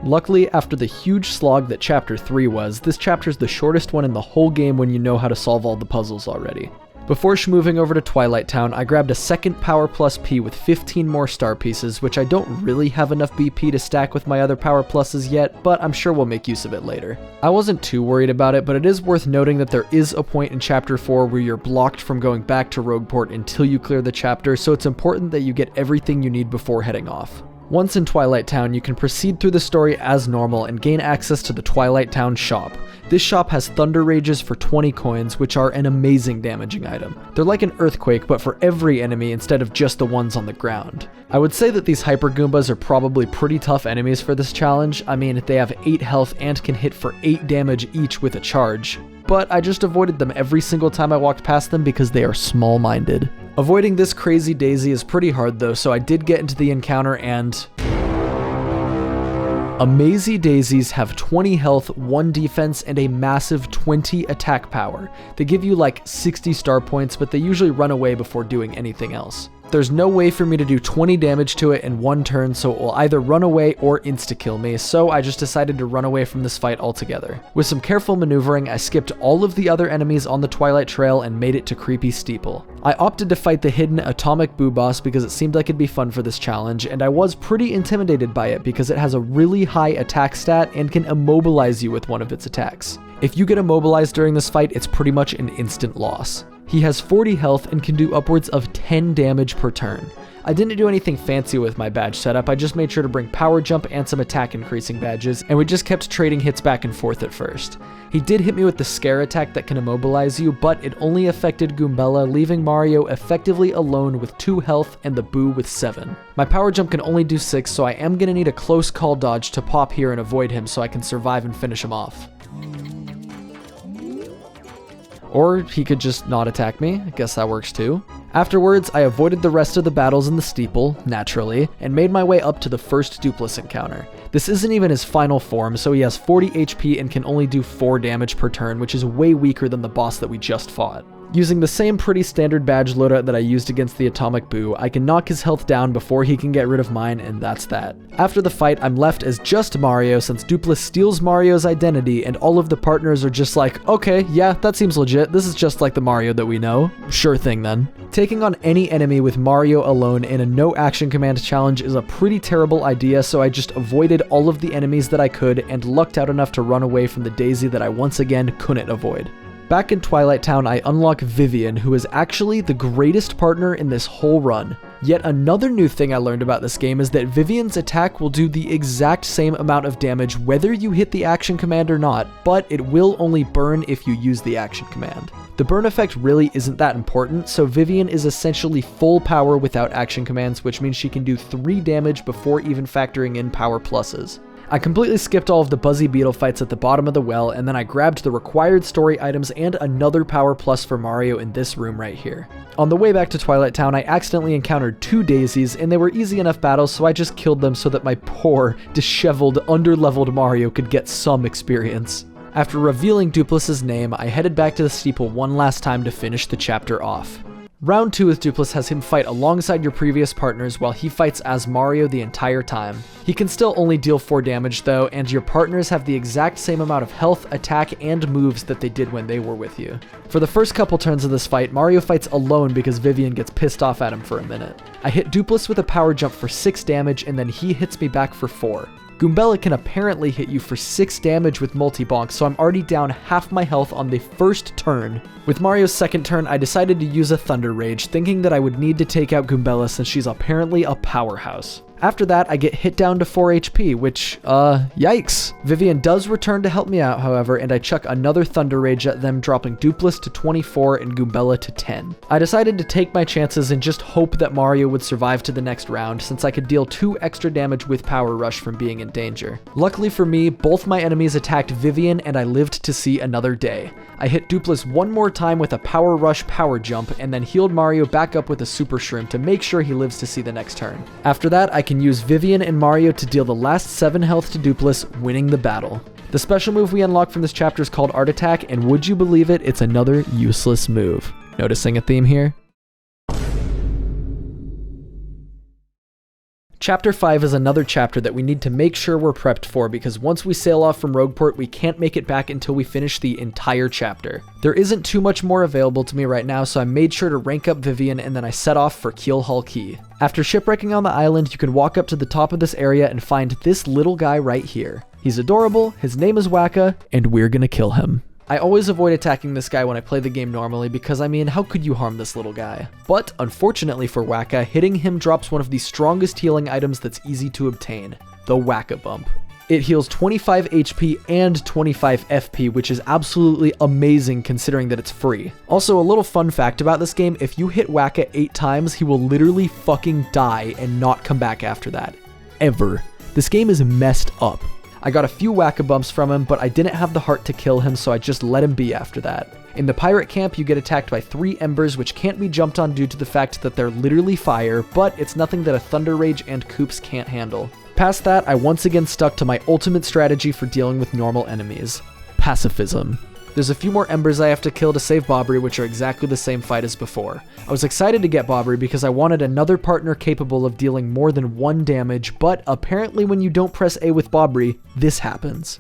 Luckily, after the huge slog that Chapter 3 was, this chapter's the shortest one in the whole game when you know how to solve all the puzzles already. Before moving over to Twilight Town, I grabbed a second Power Plus P with 15 more star pieces, which I don't really have enough BP to stack with my other Power Pluses yet, but I'm sure we'll make use of it later. I wasn't too worried about it, but it is worth noting that there is a point in Chapter 4 where you're blocked from going back to Rogueport until you clear the chapter, so it's important that you get everything you need before heading off. Once in Twilight Town, you can proceed through the story as normal and gain access to the Twilight Town shop. This shop has Thunder Rages for 20 coins, which are an amazing damaging item. They're like an earthquake, but for every enemy instead of just the ones on the ground. I would say that these Hyper Goombas are probably pretty tough enemies for this challenge. I mean, they have 8 health and can hit for 8 damage each with a charge. But I just avoided them every single time I walked past them because they are small-minded. Avoiding this crazy daisy is pretty hard though, so I did get into the encounter and... Amazy Daisies have 20 health, 1 defense, and a massive 20 attack power. They give you like 60 star points, but they usually run away before doing anything else. There's no way for me to do 20 damage to it in 1 turn, so it will either run away or insta-kill me, so I just decided to run away from this fight altogether. With some careful maneuvering, I skipped all of the other enemies on the Twilight Trail and made it to Creepy Steeple. I opted to fight the hidden Atomic Boo boss because it seemed like it'd be fun for this challenge, and I was pretty intimidated by it because it has a really high attack stat and can immobilize you with one of its attacks. If you get immobilized during this fight, it's pretty much an instant loss. He has 40 health and can do upwards of 10 damage per turn. I didn't do anything fancy with my badge setup, I just made sure to bring power jump and some attack increasing badges, and we just kept trading hits back and forth at first. He did hit me with the scare attack that can immobilize you, but it only affected Goombella, leaving Mario effectively alone with 2 health and the Boo with 7. My power jump can only do 6, so I am gonna need a close call dodge to pop here and avoid him so I can survive and finish him off. Or he could just not attack me, I guess that works too. Afterwards, I avoided the rest of the battles in the steeple, naturally, and made my way up to the first Dupless encounter. This isn't even his final form, so he has 40 HP and can only do 4 damage per turn, which is way weaker than the boss that we just fought. Using the same pretty standard badge loadout that I used against the Atomic Boo, I can knock his health down before he can get rid of mine, and that's that. After the fight, I'm left as just Mario since Dupless steals Mario's identity, and all of the partners are just like, okay, yeah, that seems legit, this is just like the Mario that we know. Sure thing then. Taking on any enemy with Mario alone in a no action command challenge is a pretty terrible idea, so I just avoided all of the enemies that I could and lucked out enough to run away from the daisy that I once again couldn't avoid. Back in Twilight Town, I unlock Vivian, who is actually the greatest partner in this whole run. Yet another new thing I learned about this game is that Vivian's attack will do the exact same amount of damage whether you hit the action command or not, but it will only burn if you use the action command. The burn effect really isn't that important, so Vivian is essentially full power without action commands, which means she can do 3 damage before even factoring in power pluses. I completely skipped all of the Buzzy Beetle fights at the bottom of the well, and then I grabbed the required story items and another power plus for Mario in this room right here. On the way back to Twilight Town, I accidentally encountered 2 daisies, and they were easy enough battles, so I just killed them so that my poor, disheveled, underleveled Mario could get some experience. After revealing Dupless's name, I headed back to the steeple one last time to finish the chapter off. Round 2 with Dupless has him fight alongside your previous partners while he fights as Mario the entire time. He can still only deal 4 damage though, and your partners have the exact same amount of health, attack, and moves that they did when they were with you. For the first couple turns of this fight, Mario fights alone because Vivian gets pissed off at him for a minute. I hit Dupless with a power jump for 6 damage and then he hits me back for 4. Goombella can apparently hit you for 6 damage with multi-bonk, so I'm already down half my health on the first turn. With Mario's second turn, I decided to use a Thunder Rage, thinking that I would need to take out Goombella since she's apparently a powerhouse. After that, I get hit down to 4 HP, which, yikes. Vivian does return to help me out, however, and I chuck another Thunder Rage at them, dropping Dupless to 24 and Goombella to 10. I decided to take my chances and just hope that Mario would survive to the next round, since I could deal 2 extra damage with Power Rush from being in danger. Luckily for me, both my enemies attacked Vivian and I lived to see another day. I hit Dupless one more time with a Power Rush Power Jump, and then healed Mario back up with a Super Shroom to make sure he lives to see the next turn. After that, I can use Vivian and Mario to deal the last 7 health to Dupless, winning the battle. The special move we unlock from this chapter is called Art Attack, and would you believe it, it's another useless move. Noticing a theme here? Chapter 5 is another chapter that we need to make sure we're prepped for, because once we sail off from Rogueport, we can't make it back until we finish the entire chapter. There isn't too much more available to me right now, so I made sure to rank up Vivian and then I set off for Keelhaul Key. After shipwrecking on the island, you can walk up to the top of this area and find this little guy right here. He's adorable, his name is Wacka, and we're gonna kill him. I always avoid attacking this guy when I play the game normally because, I mean, how could you harm this little guy? But, unfortunately for Wacka, hitting him drops one of the strongest healing items that's easy to obtain, the Wacka Bump. It heals 25 HP and 25 FP, which is absolutely amazing considering that it's free. Also, a little fun fact about this game, if you hit Wacka 8 times, he will literally fucking die and not come back after that. Ever. This game is messed up. I got a few Wacka Bumps from him, but I didn't have the heart to kill him, so I just let him be after that. In the pirate camp, you get attacked by 3 embers, which can't be jumped on due to the fact that they're literally fire, but it's nothing that a Thunder Rage and Koops can't handle. Past that, I once again stuck to my ultimate strategy for dealing with normal enemies: pacifism. There's a few more embers I have to kill to save Bobbery, which are exactly the same fight as before. I was excited to get Bobbery because I wanted another partner capable of dealing more than 1 damage, but apparently when you don't press A with Bobbery, this happens.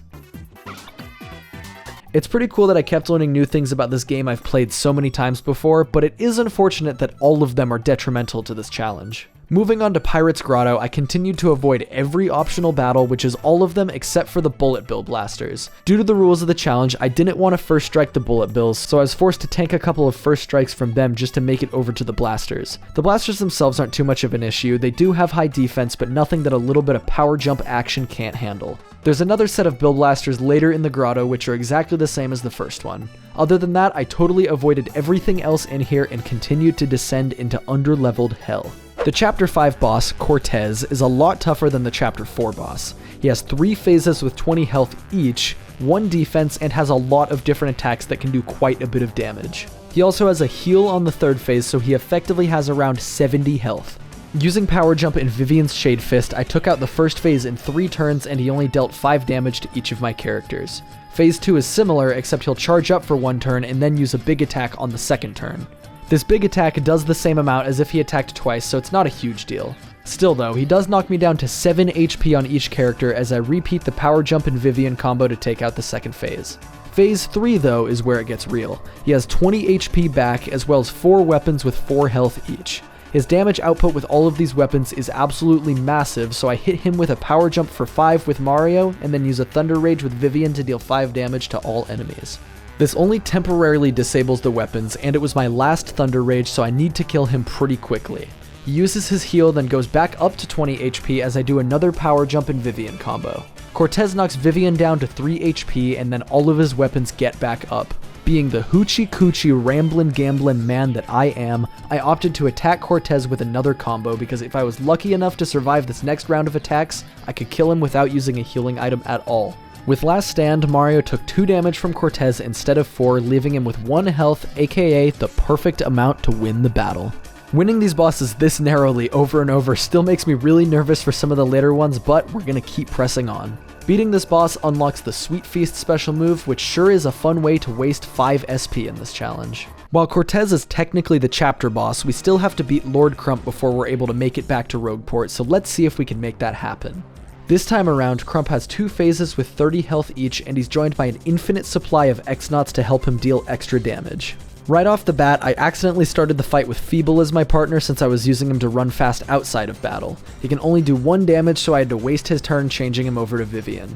It's pretty cool that I kept learning new things about this game I've played so many times before, but it is unfortunate that all of them are detrimental to this challenge. Moving on to Pirate's Grotto, I continued to avoid every optional battle, which is all of them except for the Bullet Bill Blasters. Due to the rules of the challenge, I didn't want to first strike the Bullet Bills, so I was forced to tank a couple of first strikes from them just to make it over to the Blasters. The Blasters themselves aren't too much of an issue, they do have high defense, but nothing that a little bit of power jump action can't handle. There's another set of Bill Blasters later in the grotto, which are exactly the same as the first one. Other than that, I totally avoided everything else in here and continued to descend into underleveled hell. The Chapter 5 boss, Cortez, is a lot tougher than the Chapter 4 boss. He has 3 phases with 20 health each, 1 defense, and has a lot of different attacks that can do quite a bit of damage. He also has a heal on the 3rd phase, so he effectively has around 70 health. Using Power Jump and Vivian's Shade Fist, I took out the first phase in 3 turns and he only dealt 5 damage to each of my characters. Phase 2 is similar, except he'll charge up for 1 turn and then use a big attack on the 2nd turn. This big attack does the same amount as if he attacked twice, so it's not a huge deal. Still though, he does knock me down to 7 HP on each character as I repeat the Power Jump and Vivian combo to take out the 2nd phase. Phase 3 though is where it gets real. He has 20 HP back as well as 4 weapons with 4 health each. His damage output with all of these weapons is absolutely massive, so I hit him with a Power Jump for 5 with Mario and then use a Thunder Rage with Vivian to deal 5 damage to all enemies. This only temporarily disables the weapons, and it was my last Thunder Rage, so I need to kill him pretty quickly. He uses his heal, then goes back up to 20 HP as I do another Power Jump and Vivian combo. Cortez knocks Vivian down to 3 HP, and then all of his weapons get back up. Being the hoochie coochie ramblin' gamblin' man that I am, I opted to attack Cortez with another combo because if I was lucky enough to survive this next round of attacks, I could kill him without using a healing item at all. With Last Stand, Mario took 2 damage from Cortez instead of 4, leaving him with 1 health, aka the perfect amount to win the battle. Winning these bosses this narrowly over and over still makes me really nervous for some of the later ones, but we're gonna keep pressing on. Beating this boss unlocks the Sweet Feast special move, which sure is a fun way to waste 5 SP in this challenge. While Cortez is technically the chapter boss, we still have to beat Lord Crump before we're able to make it back to Rogueport, so let's see if we can make that happen. This time around, Crump has 2 phases with 30 health each, and he's joined by an infinite supply of X-Nauts to help him deal extra damage. Right off the bat, I accidentally started the fight with Feeble as my partner since I was using him to run fast outside of battle. He can only do 1 damage, so I had to waste his turn changing him over to Vivian.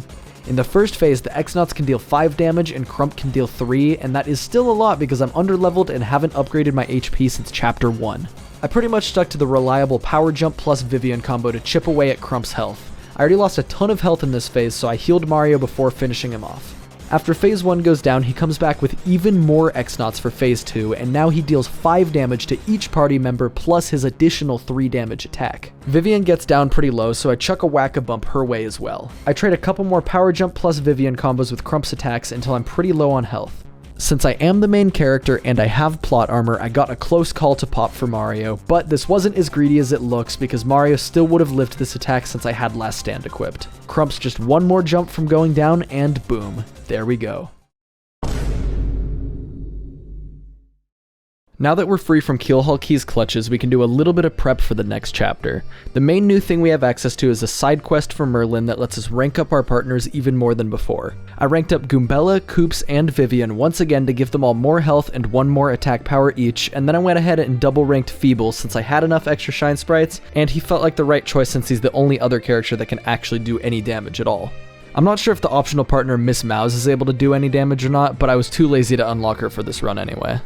In the first phase, the X-Nauts can deal 5 damage and Crump can deal 3, and that is still a lot because I'm underleveled and haven't upgraded my HP since Chapter 1. I pretty much stuck to the reliable Power Jump plus Vivian combo to chip away at Crump's health. I already lost a ton of health in this phase, so I healed Mario before finishing him off. After phase 1 goes down, he comes back with even more X-Nauts for phase 2, and now he deals 5 damage to each party member plus his additional 3 damage attack. Vivian gets down pretty low, so I chuck a whack-a-bump her way as well. I trade a couple more Power Jump plus Vivian combos with Crump's attacks until I'm pretty low on health. Since I am the main character and I have plot armor, I got a close call to pop for Mario, but this wasn't as greedy as it looks because Mario still would have lived this attack since I had Last Stand equipped. Crump's just one more jump from going down and boom, there we go. Now that we're free from Keelhaul Key's clutches, we can do a little bit of prep for the next chapter. The main new thing we have access to is a side quest for Merlin that lets us rank up our partners even more than before. I ranked up Goombella, Koops, and Vivian once again to give them all more health and 1 more attack power each, and then I went ahead and double ranked Feeble since I had enough extra shine sprites, and he felt like the right choice since he's the only other character that can actually do any damage at all. I'm not sure if the optional partner Miss Mouse is able to do any damage or not, but I was too lazy to unlock her for this run anyway.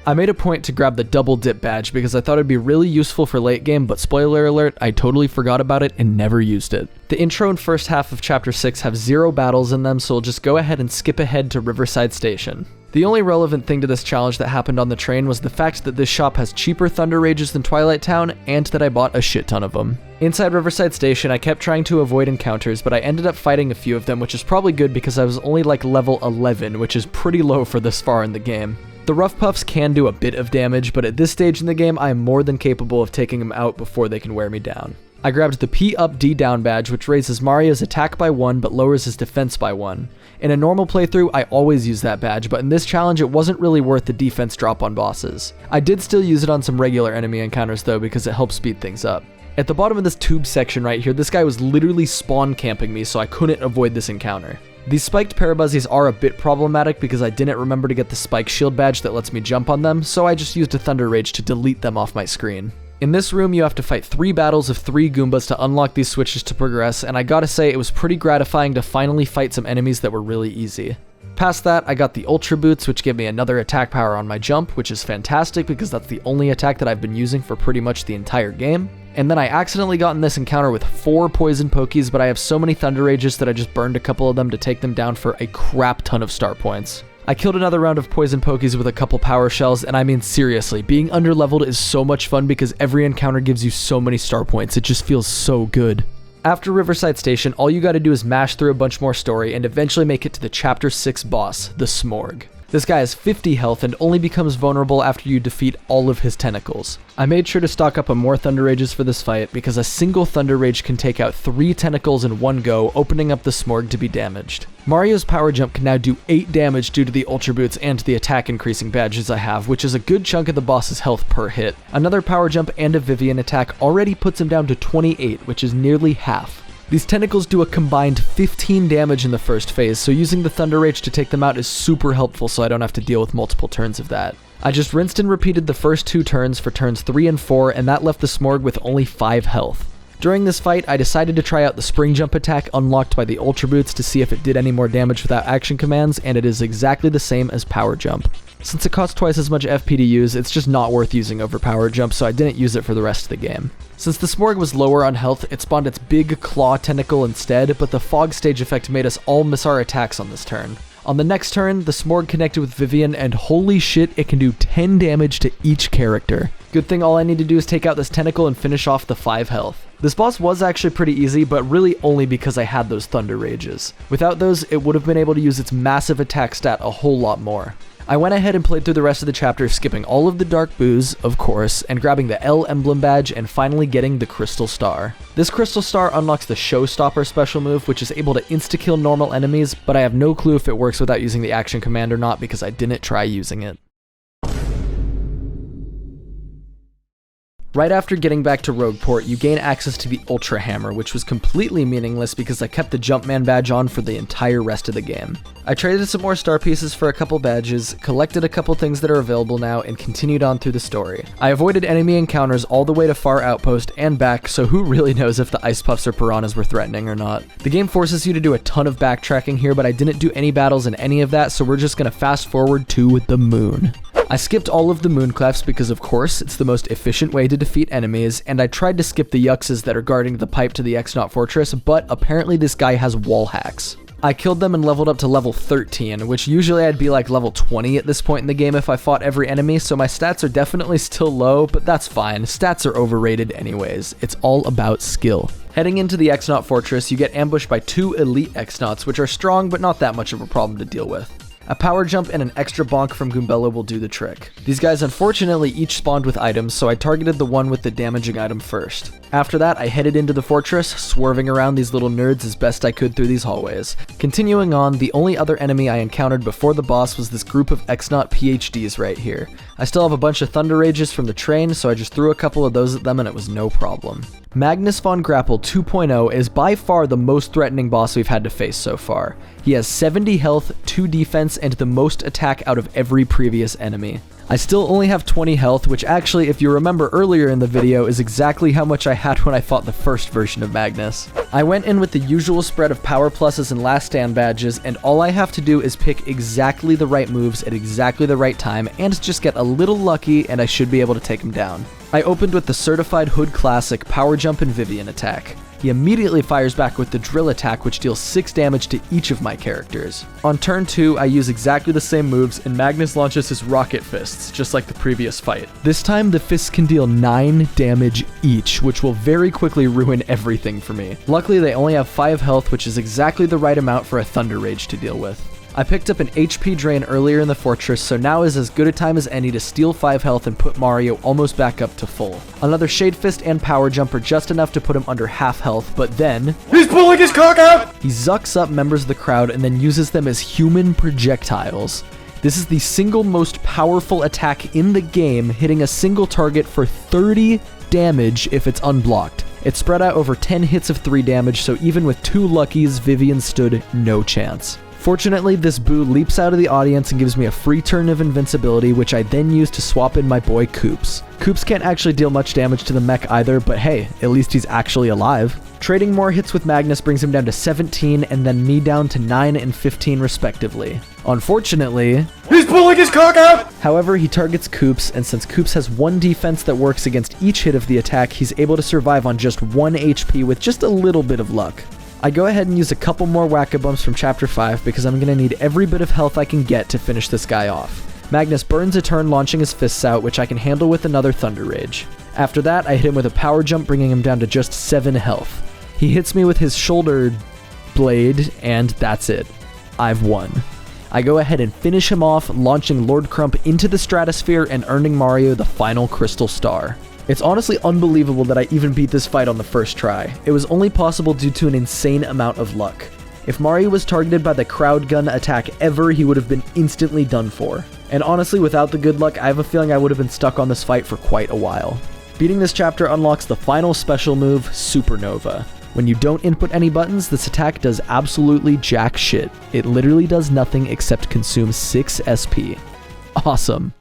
I made a point to grab the double dip badge because I thought it'd be really useful for late game, but spoiler alert, I totally forgot about it and never used it. The intro and first half of Chapter 6 have 0 battles in them, so we'll just go ahead and skip ahead to Riverside Station. The only relevant thing to this challenge that happened on the train was the fact that this shop has cheaper Thunder Rages than Twilight Town, and that I bought a shit ton of them. Inside Riverside Station, I kept trying to avoid encounters, but I ended up fighting a few of them, which is probably good because I was only like level 11, which is pretty low for this far in the game. The Rough Puffs can do a bit of damage, but at this stage in the game, I am more than capable of taking them out before they can wear me down. I grabbed the P up D down badge, which raises Mario's attack by 1 but lowers his defense by 1. In a normal playthrough, I always use that badge, but in this challenge, it wasn't really worth the defense drop on bosses. I did still use it on some regular enemy encounters though, because it helps speed things up. At the bottom of this tube section right here, this guy was literally spawn camping me, so I couldn't avoid this encounter. These spiked Parabuzzies are a bit problematic because I didn't remember to get the Spike Shield badge that lets me jump on them, so I just used a Thunder Rage to delete them off my screen. In this room, you have to fight 3 battles of 3 Goombas to unlock these switches to progress, and I gotta say it was pretty gratifying to finally fight some enemies that were really easy. Past that, I got the Ultra Boots, which give me another attack power on my jump, which is fantastic because that's the only attack that I've been using for pretty much the entire game. And then I accidentally got in this encounter with 4 Poison Pokies, but I have so many Thunder Rages that I just burned a couple of them to take them down for a crap ton of star points. I killed another round of Poison Pokies with a couple Power Shells, and I mean seriously, being underleveled is so much fun because every encounter gives you so many star points, it just feels so good. After Riverside Station, all you gotta do is mash through a bunch more story and eventually make it to the Chapter 6 boss, the Smorg. This guy has 50 health and only becomes vulnerable after you defeat all of his tentacles. I made sure to stock up on more Thunder Rages for this fight because a single Thunder Rage can take out 3 tentacles in one go, opening up the Smorg to be damaged. Mario's Power Jump can now do 8 damage due to the Ultra Boots and the attack increasing badges I have, which is a good chunk of the boss's health per hit. Another Power Jump and a Vivian attack already puts him down to 28, which is nearly half. These tentacles do a combined 15 damage in the first phase, so using the Thunder Rage to take them out is super helpful so I don't have to deal with multiple turns of that. I just rinsed and repeated the first 2 turns for turns 3 and 4, and that left the Smorg with only 5 health. During this fight, I decided to try out the Spring Jump attack unlocked by the Ultra Boots to see if it did any more damage without action commands, and it is exactly the same as Power Jump. Since it costs twice as much FP to use, it's just not worth using over Power Jump, so I didn't use it for the rest of the game. Since the Smorg was lower on health, it spawned its big claw tentacle instead, but the fog stage effect made us all miss our attacks on this turn. On the next turn, the Smorg connected with Vivian, and holy shit, it can do 10 damage to each character. Good thing all I need to do is take out this tentacle and finish off the 5 health. This boss was actually pretty easy, but really only because I had those Thunder Rages. Without those, it would have been able to use its massive attack stat a whole lot more. I went ahead and played through the rest of the chapter, skipping all of the Dark Boos, of course, and grabbing the L emblem badge and finally getting the Crystal Star. This Crystal Star unlocks the Showstopper special move, which is able to insta-kill normal enemies, but I have no clue if it works without using the action command or not because I didn't try using it. Right after getting back to Rogueport, you gain access to the Ultra Hammer, which was completely meaningless because I kept the Jumpman badge on for the entire rest of the game. I traded some more star pieces for a couple badges, collected a couple things that are available now, and continued on through the story. I avoided enemy encounters all the way to Far Outpost and back, so who really knows if the Ice Puffs or Piranhas were threatening or not. The game forces you to do a ton of backtracking here, but I didn't do any battles in any of that, so we're just gonna fast forward to the moon. I skipped all of the moonclefts because, of course, it's the most efficient way to defeat enemies, and I tried to skip the Yuxes that are guarding the pipe to the X-Naut Fortress, but apparently this guy has wall hacks. I killed them and leveled up to level 13, which usually I'd be like level 20 at this point in the game if I fought every enemy, so my stats are definitely still low, but that's fine. Stats are overrated anyways. It's all about skill. Heading into the X-Naut Fortress, you get ambushed by 2 elite X-Nauts, which are strong but not that much of a problem to deal with. A power jump and an extra bonk from Goombella will do the trick. These guys unfortunately each spawned with items, so I targeted the one with the damaging item first. After that, I headed into the fortress, swerving around these little nerds as best I could through these hallways. Continuing on, the only other enemy I encountered before the boss was this group of X-Naut PhDs right here. I still have a bunch of Thunder Rages from the train, so I just threw a couple of those at them and it was no problem. Magnus von Grapple 2.0 is by far the most threatening boss we've had to face so far. He has 70 health, 2 defense, and the most attack out of every previous enemy. I still only have 20 health, which actually, if you remember earlier in the video, is exactly how much I had when I fought the first version of Magnus. I went in with the usual spread of power pluses and last stand badges, and all I have to do is pick exactly the right moves at exactly the right time and just get a little lucky and I should be able to take him down. I opened with the Certified Hood Classic Power Jump and Vivian attack. He immediately fires back with the drill attack, which deals 6 damage to each of my characters. On turn 2, I use exactly the same moves, and Magnus launches his rocket fists, just like the previous fight. This time, the fists can deal 9 damage each, which will very quickly ruin everything for me. Luckily, they only have 5 health, which is exactly the right amount for a Thunder Rage to deal with. I picked up an HP drain earlier in the fortress, so now is as good a time as any to steal 5 health and put Mario almost back up to full. Another Shade Fist and Power Jump are just enough to put him under half health, but then...
He's pulling his cock out!
He zucks up members of the crowd and then uses them as human projectiles. This is the single most powerful attack in the game, hitting a single target for 30 damage if it's unblocked. It's spread out over 10 hits of 3 damage, so even with 2 luckies, Vivian stood no chance. Fortunately, this Boo leaps out of the audience and gives me a free turn of invincibility, which I then use to swap in my boy Koops. Koops can't actually deal much damage to the mech either, but hey, at least he's actually alive. Trading more hits with Magnus brings him down to 17, and then me down to 9 and 15 respectively. Unfortunately...
He's pulling his cock out!
However, he targets Koops, and since Koops has 1 defense that works against each hit of the attack, he's able to survive on just 1 HP with just a little bit of luck. I go ahead and use a couple more Whack-A-Bumps from Chapter 5 because I'm going to need every bit of health I can get to finish this guy off. Magnus burns a turn launching his fists out, which I can handle with another Thunder Rage. After that, I hit him with a Power Jump, bringing him down to just 7 health. He hits me with his shoulder blade, and that's it. I've won. I go ahead and finish him off, launching Lord Crump into the stratosphere and earning Mario the final Crystal Star. It's honestly unbelievable that I even beat this fight on the first try. It was only possible due to an insane amount of luck. If Mario was targeted by the crowd gun attack ever, he would have been instantly done for. And honestly, without the good luck, I have a feeling I would have been stuck on this fight for quite a while. Beating this chapter unlocks the final special move, Supernova. When you don't input any buttons, this attack does absolutely jack shit. It literally does nothing except consume 6 SP. Awesome.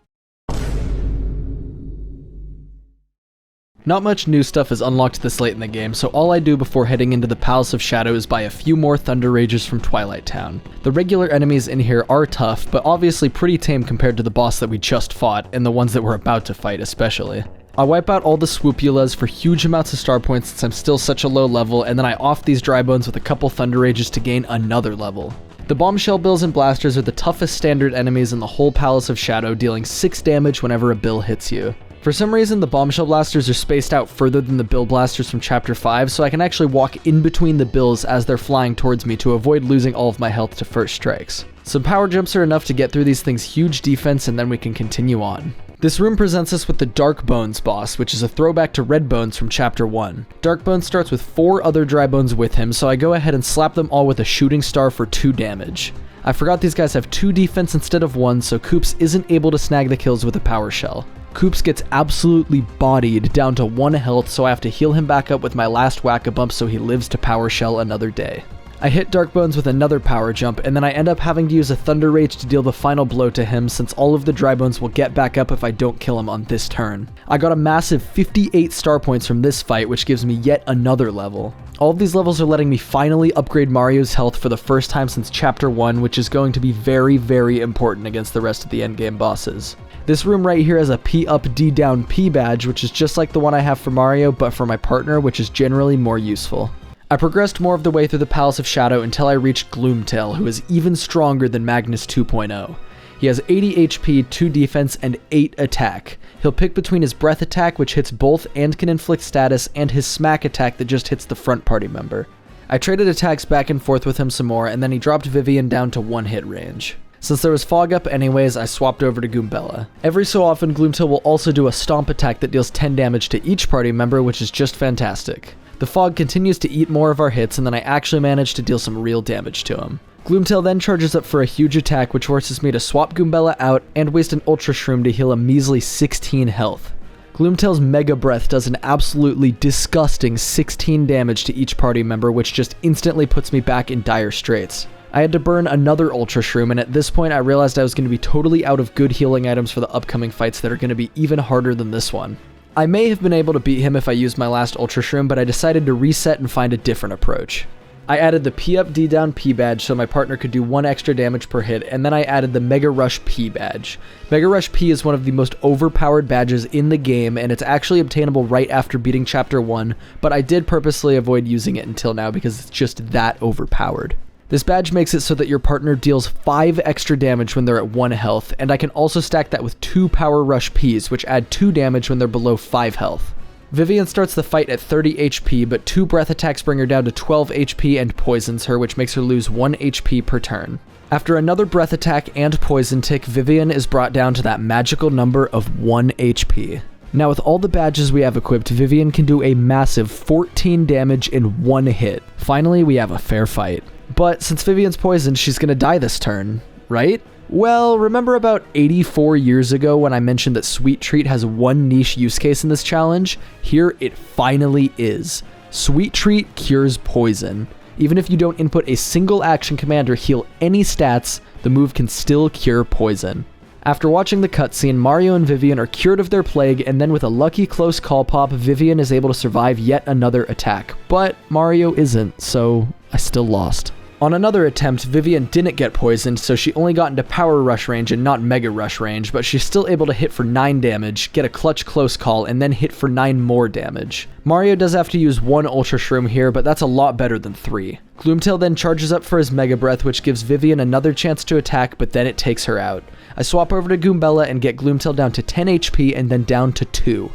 Not much new stuff is unlocked this late in the game, so all I do before heading into the Palace of Shadow is buy a few more Thunder Rages from Twilight Town. The regular enemies in here are tough, but obviously pretty tame compared to the boss that we just fought, and the ones that we're about to fight especially. I wipe out all the Swoopulas for huge amounts of star points since I'm still such a low level, and then I off these Dry Bones with a couple Thunder Rages to gain another level. The Bombshell Bills and Blasters are the toughest standard enemies in the whole Palace of Shadow, dealing 6 damage whenever a bill hits you. For some reason, the Bombshell Blasters are spaced out further than the Bill Blasters from Chapter 5, so I can actually walk in between the bills as they're flying towards me to avoid losing all of my health to first strikes. Some power jumps are enough to get through these things' huge defense, and then we can continue on. This room presents us with the Dark Bones boss, which is a throwback to Red Bones from Chapter 1. Dark Bones starts with 4 other Dry Bones with him, so I go ahead and slap them all with a Shooting Star for 2 damage. I forgot these guys have 2 defense instead of 1, so Koops isn't able to snag the kills with a Power Shell. Koops gets absolutely bodied down to 1 health, so I have to heal him back up with my last whack-a-bump so he lives to Power Shell another day. I hit Darkbones with another power jump, and then I end up having to use a Thunder Rage to deal the final blow to him since all of the Drybones will get back up if I don't kill him on this turn. I got a massive 58 star points from this fight, which gives me yet another level. All of these levels are letting me finally upgrade Mario's health for the first time since Chapter 1, which is going to be very, very important against the rest of the endgame bosses. This room right here has a P up, D down, P badge, which is just like the one I have for Mario, but for my partner, which is generally more useful. I progressed more of the way through the Palace of Shadow until I reached Gloomtail, who is even stronger than Magnus 2.0. He has 80 HP, 2 defense, and 8 attack. He'll pick between his breath attack, which hits both and can inflict status, and his smack attack that just hits the front party member. I traded attacks back and forth with him some more, and then he dropped Vivian down to 1-hit range. Since there was fog up anyways, I swapped over to Goombella. Every so often, Gloomtail will also do a stomp attack that deals 10 damage to each party member, which is just fantastic. The fog continues to eat more of our hits, and then I actually manage to deal some real damage to him. Gloomtail then charges up for a huge attack, which forces me to swap Goombella out and waste an Ultra Shroom to heal a measly 16 health. Gloomtail's Mega Breath does an absolutely disgusting 16 damage to each party member, which just instantly puts me back in dire straits. I had to burn another Ultra Shroom, and at this point I realized I was going to be totally out of good healing items for the upcoming fights that are going to be even harder than this one. I may have been able to beat him if I used my last Ultra Shroom, but I decided to reset and find a different approach. I added the P up, D down, P badge so my partner could do 1 extra damage per hit, and then I added the Mega Rush P badge. Mega Rush P is one of the most overpowered badges in the game, and it's actually obtainable right after beating Chapter 1, but I did purposely avoid using it until now because it's just that overpowered. This badge makes it so that your partner deals 5 extra damage when they're at 1 health, and I can also stack that with 2 Power Rush Ps, which add 2 damage when they're below 5 health. Vivian starts the fight at 30 HP, but 2 breath attacks bring her down to 12 HP and poisons her, which makes her lose 1 HP per turn. After another breath attack and poison tick, Vivian is brought down to that magical number of 1 HP. Now with all the badges we have equipped, Vivian can do a massive 14 damage in 1 hit. Finally, we have a fair fight. But since Vivian's poisoned, she's gonna die this turn, right? Well, remember about 84 years ago when I mentioned that Sweet Treat has one niche use case in this challenge? Here it finally is. Sweet Treat cures poison. Even if you don't input a single action command or heal any stats, the move can still cure poison. After watching the cutscene, Mario and Vivian are cured of their plague, and then with a lucky close call pop, Vivian is able to survive yet another attack. But Mario isn't, so I still lost. On another attempt, Vivian didn't get poisoned, so she only got into Power Rush range and not Mega Rush range, but she's still able to hit for 9 damage, get a clutch close call, and then hit for 9 more damage. Mario does have to use 1 Ultra Shroom here, but that's a lot better than 3. Gloomtail then charges up for his Mega Breath, which gives Vivian another chance to attack, but then it takes her out. I swap over to Goombella and get Gloomtail down to 10 HP and then down to 2.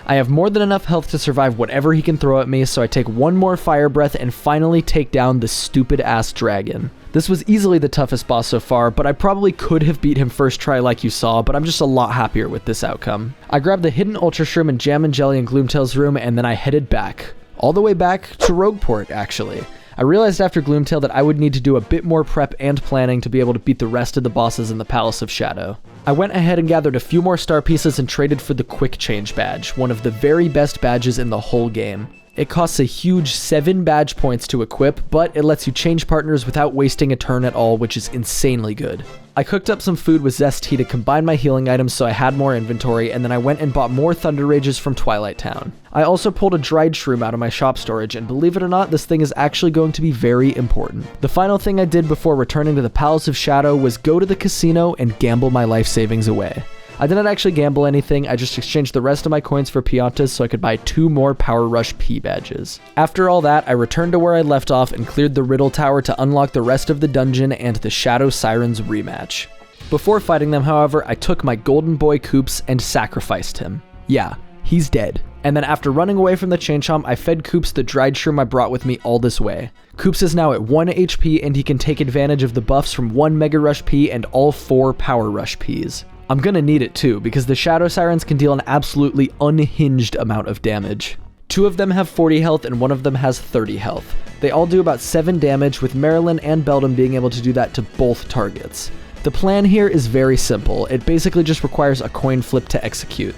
I have more than enough health to survive whatever he can throw at me, so I take 1 more Fire Breath and finally take down the stupid-ass dragon. This was easily the toughest boss so far, but I probably could have beat him first try like you saw, but I'm just a lot happier with this outcome. I grabbed the hidden Ultra Shroom and Jam and Jelly in Gloomtail's room, and then I headed back. All the way back to Rogueport, actually. I realized after Gloomtail that I would need to do a bit more prep and planning to be able to beat the rest of the bosses in the Palace of Shadow. I went ahead and gathered a few more star pieces and traded for the Quick Change badge, one of the very best badges in the whole game. It costs a huge 7 badge points to equip, but it lets you change partners without wasting a turn at all, which is insanely good. I cooked up some food with Zest Tea to combine my healing items so I had more inventory, and then I went and bought more Thunder Rages from Twilight Town. I also pulled a dried shroom out of my shop storage, and believe it or not, this thing is actually going to be very important. The final thing I did before returning to the Palace of Shadow was go to the casino and gamble my life savings away. I didn't actually gamble anything, I just exchanged the rest of my coins for Piantas so I could buy 2 more Power Rush P badges. After all that, I returned to where I left off and cleared the Riddle Tower to unlock the rest of the dungeon and the Shadow Sirens rematch. Before fighting them, however, I took my golden boy Koops and sacrificed him. Yeah, he's dead. And then after running away from the Chain Chomp, I fed Koops the dried shroom I brought with me all this way. Koops is now at 1 HP and he can take advantage of the buffs from 1 Mega Rush P and all 4 Power Rush Ps. I'm gonna need it too, because the Shadow Sirens can deal an absolutely unhinged amount of damage. 2 of them have 40 health and 1 of them has 30 health. They all do about 7 damage, with Marilyn and Beldam being able to do that to both targets. The plan here is very simple. It basically just requires a coin flip to execute.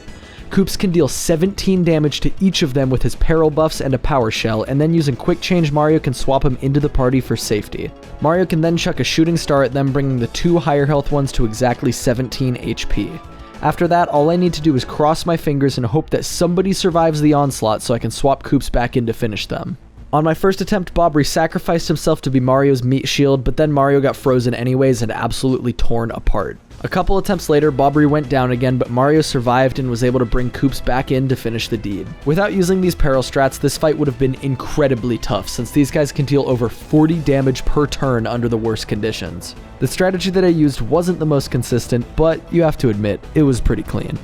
Koops can deal 17 damage to each of them with his peril buffs and a power shell, and then using quick change Mario can swap him into the party for safety. Mario can then chuck a shooting star at them, bringing the 2 higher health ones to exactly 17 HP. After that, all I need to do is cross my fingers and hope that somebody survives the onslaught so I can swap Koops back in to finish them. On my first attempt, Bobry sacrificed himself to be Mario's meat shield, but then Mario got frozen anyways and absolutely torn apart. A couple attempts later, Bobry went down again, but Mario survived and was able to bring Koops back in to finish the deed. Without using these peril strats, this fight would have been incredibly tough, since these guys can deal over 40 damage per turn under the worst conditions. The strategy that I used wasn't the most consistent, but you have to admit, it was pretty clean.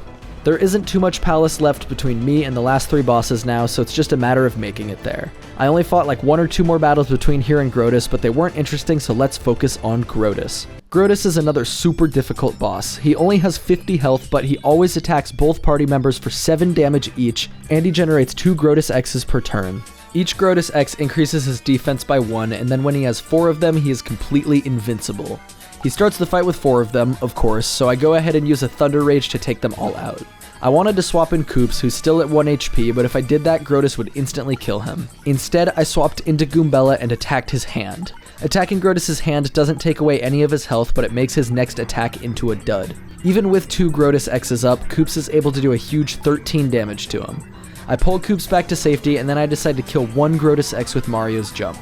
There isn't too much palace left between me and the last 3 bosses now, so it's just a matter of making it there. I only fought like 1 or 2 more battles between here and Grotus, but they weren't interesting, so let's focus on Grotus. Grotus is another super difficult boss. He only has 50 health, but he always attacks both party members for 7 damage each, and he generates 2 Grotus X's per turn. Each Grotus X increases his defense by 1, and then when he has 4 of them, he is completely invincible. He starts the fight with 4 of them, of course, so I go ahead and use a Thunder Rage to take them all out. I wanted to swap in Koops, who's still at 1 HP, but if I did that, Grotus would instantly kill him. Instead, I swapped into Goombella and attacked his hand. Attacking Grotus's hand doesn't take away any of his health, but it makes his next attack into a dud. Even with 2 Grotus X's up, Koops is able to do a huge 13 damage to him. I pull Koops back to safety, and then I decide to kill 1 Grotus X with Mario's jump.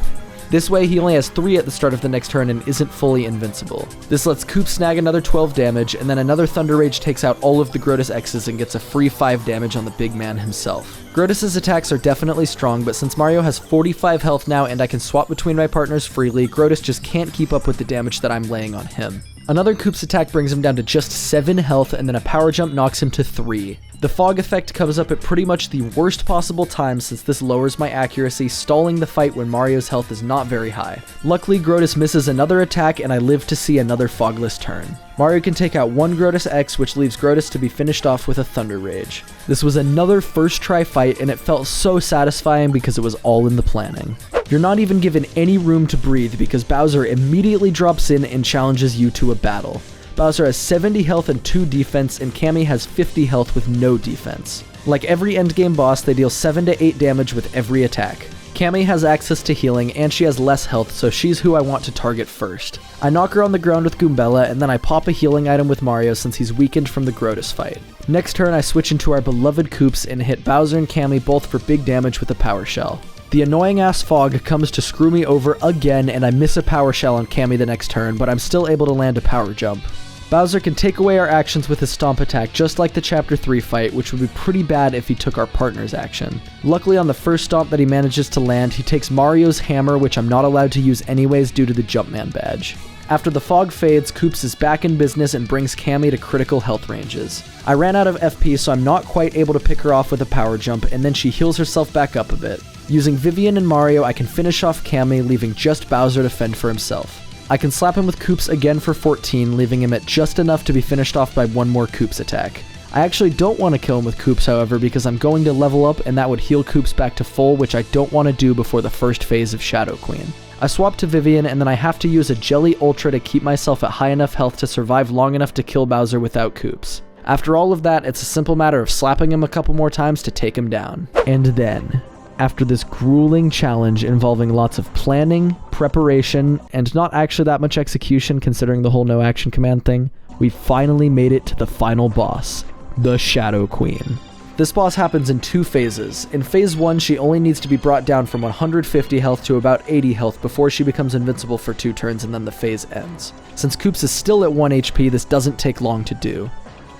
This way, he only has 3 at the start of the next turn and isn't fully invincible. This lets Koops snag another 12 damage, and then another Thunder Rage takes out all of the Grotus X's and gets a free 5 damage on the big man himself. Grotus's attacks are definitely strong, but since Mario has 45 health now and I can swap between my partners freely, Grotus just can't keep up with the damage that I'm laying on him. Another Koops attack brings him down to just 7 health, and then a power jump knocks him to 3. The fog effect comes up at pretty much the worst possible time since this lowers my accuracy, stalling the fight when Mario's health is not very high. Luckily, Grotus misses another attack and I live to see another fogless turn. Mario can take out 1 Grotus X, which leaves Grotus to be finished off with a Thunder Rage. This was another first try fight and it felt so satisfying because it was all in the planning. You're not even given any room to breathe because Bowser immediately drops in and challenges you to a battle. Bowser has 70 health and 2 defense, and Cammy has 50 health with no defense. Like every endgame boss, they deal 7 to 8 damage with every attack. Cammy has access to healing, and she has less health, so she's who I want to target first. I knock her on the ground with Goombella, and then I pop a healing item with Mario since he's weakened from the Grotus fight. Next turn, I switch into our beloved Koops and hit Bowser and Cammy both for big damage with a Power Shell. The annoying-ass fog comes to screw me over again, and I miss a Power Shell on Cammy the next turn, but I'm still able to land a Power Jump. Bowser can take away our actions with his Stomp attack just like the Chapter 3 fight, which would be pretty bad if he took our partner's action. Luckily on the first Stomp that he manages to land, he takes Mario's hammer, which I'm not allowed to use anyways due to the Jumpman badge. After the fog fades, Koops is back in business and brings Cammy to critical health ranges. I ran out of FP, so I'm not quite able to pick her off with a power jump, and then she heals herself back up a bit. Using Vivian and Mario, I can finish off Cammy, leaving just Bowser to fend for himself. I can slap him with Koops again for 14, leaving him at just enough to be finished off by 1 more Koops attack. I actually don't want to kill him with Koops, however, because I'm going to level up and that would heal Koops back to full, which I don't want to do before the first phase of Shadow Queen. I swap to Vivian, and then I have to use a Jelly Ultra to keep myself at high enough health to survive long enough to kill Bowser without Koops. After all of that, it's a simple matter of slapping him a couple more times to take him down. And then, after this grueling challenge involving lots of planning, preparation, and not actually that much execution considering the whole no action command thing, we finally made it to the final boss, the Shadow Queen. This boss happens in 2 phases. In phase 1, she only needs to be brought down from 150 health to about 80 health before she becomes invincible for 2 turns and then the phase ends. Since Koops is still at 1 HP, this doesn't take long to do.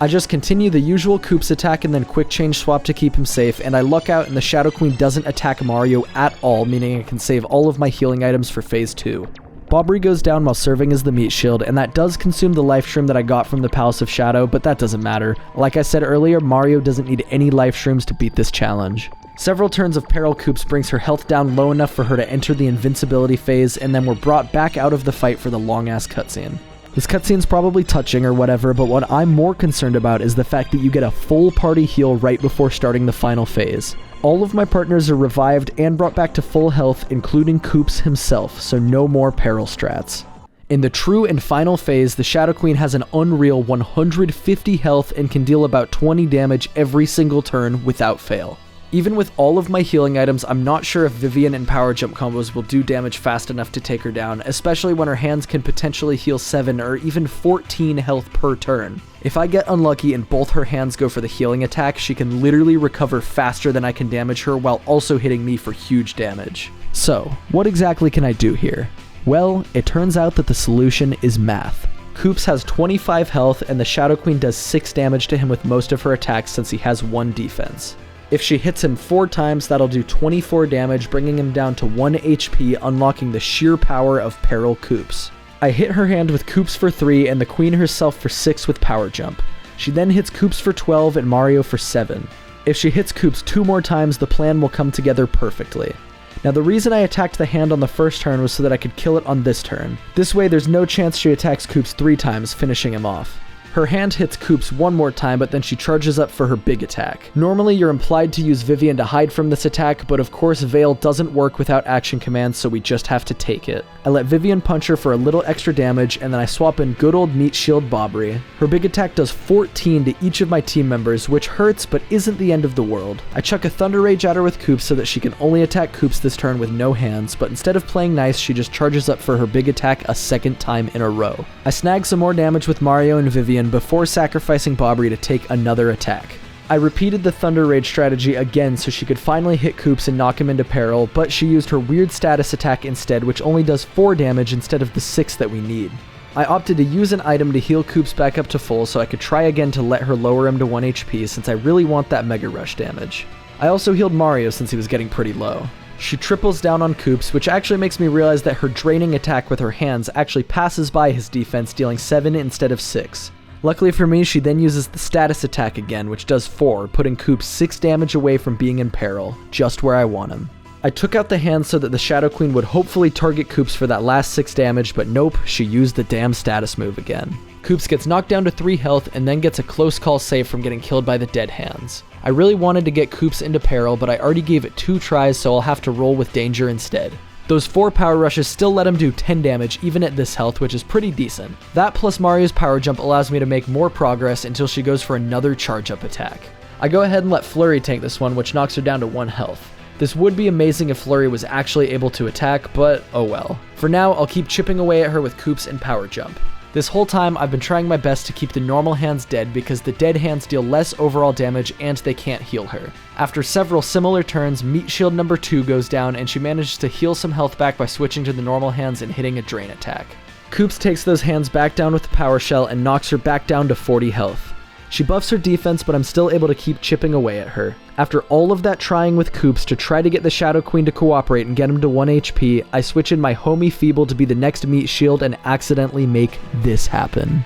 I just continue the usual Koops attack and then quick change swap to keep him safe, and I luck out and the Shadow Queen doesn't attack Mario at all, meaning I can save all of my healing items for phase 2. Bobry goes down while serving as the meat shield, and that does consume the life shroom that I got from the Palace of Shadow, but that doesn't matter. Like I said earlier, Mario doesn't need any life shrooms to beat this challenge. Several turns of Peril Koops brings her health down low enough for her to enter the invincibility phase, and then we're brought back out of the fight for the long-ass cutscene. This cutscene's probably touching or whatever, but what I'm more concerned about is the fact that you get a full party heal right before starting the final phase. All of my partners are revived and brought back to full health, including Koops himself, so no more peril strats. In the true and final phase, the Shadow Queen has an unreal 150 health and can deal about 20 damage every single turn without fail. Even with all of my healing items, I'm not sure if Vivian and power jump combos will do damage fast enough to take her down, especially when her hands can potentially heal 7 or even 14 health per turn. If I get unlucky and both her hands go for the healing attack, she can literally recover faster than I can damage her while also hitting me for huge damage. So, what exactly can I do here? Well, it turns out that the solution is math. Koops has 25 health and the Shadow Queen does 6 damage to him with most of her attacks since he has 1 defense. If she hits him 4 times, that'll do 24 damage, bringing him down to 1 HP, unlocking the sheer power of Peril Koops. I hit her hand with Koops for 3 and the Queen herself for 6 with Power Jump. She then hits Koops for 12 and Mario for 7. If she hits Koops 2 more times, the plan will come together perfectly. Now the reason I attacked the hand on the first turn was so that I could kill it on this turn. This way there's no chance she attacks Koops 3 times, finishing him off. Her hand hits Koops 1 more time, but then she charges up for her big attack. Normally you're implied to use Vivian to hide from this attack, but of course Veil doesn't work without action commands, so we just have to take it. I let Vivian punch her for a little extra damage, and then I swap in good old Meat Shield Bobbery. Her big attack does 14 to each of my team members, which hurts but isn't the end of the world. I chuck a Thunder Rage at her with Koops so that she can only attack Koops this turn with no hands, but instead of playing nice, she just charges up for her big attack a second time in a row. I snag some more damage with Mario and Vivian before sacrificing Bobbery to take another attack. I repeated the Thunder Rage strategy again so she could finally hit Koops and knock him into peril, but she used her weird status attack instead, which only does 4 damage instead of the 6 that we need. I opted to use an item to heal Koops back up to full so I could try again to let her lower him to 1 HP since I really want that Mega Rush damage. I also healed Mario since he was getting pretty low. She triples down on Koops, which actually makes me realize that her draining attack with her hands actually passes by his defense, dealing 7 instead of 6. Luckily for me, she then uses the status attack again, which does 4, putting Koops 6 damage away from being in peril, just where I want him. I took out the hand so that the Shadow Queen would hopefully target Koops for that last 6 damage, but nope, she used the damn status move again. Koops gets knocked down to 3 health and then gets a close call save from getting killed by the dead hands. I really wanted to get Koops into peril, but I already gave it 2 tries, so I'll have to roll with danger instead. Those 4 power rushes still let him do 10 damage even at this health, which is pretty decent. That plus Mario's power jump allows me to make more progress until she goes for another charge up attack. I go ahead and let Flurry tank this one, which knocks her down to 1 health. This would be amazing if Flurry was actually able to attack, but oh well. For now, I'll keep chipping away at her with Koops and power jump. This whole time, I've been trying my best to keep the normal hands dead because the dead hands deal less overall damage and they can't heal her. After several similar turns, Meat Shield number 2 goes down and she manages to heal some health back by switching to the normal hands and hitting a drain attack. Koops takes those hands back down with the power shell and knocks her back down to 40 health. She buffs her defense, but I'm still able to keep chipping away at her. After all of that trying with Koops to try to get the Shadow Queen to cooperate and get him to 1 HP, I switch in my homie Feeble to be the next Meat Shield and accidentally make this happen.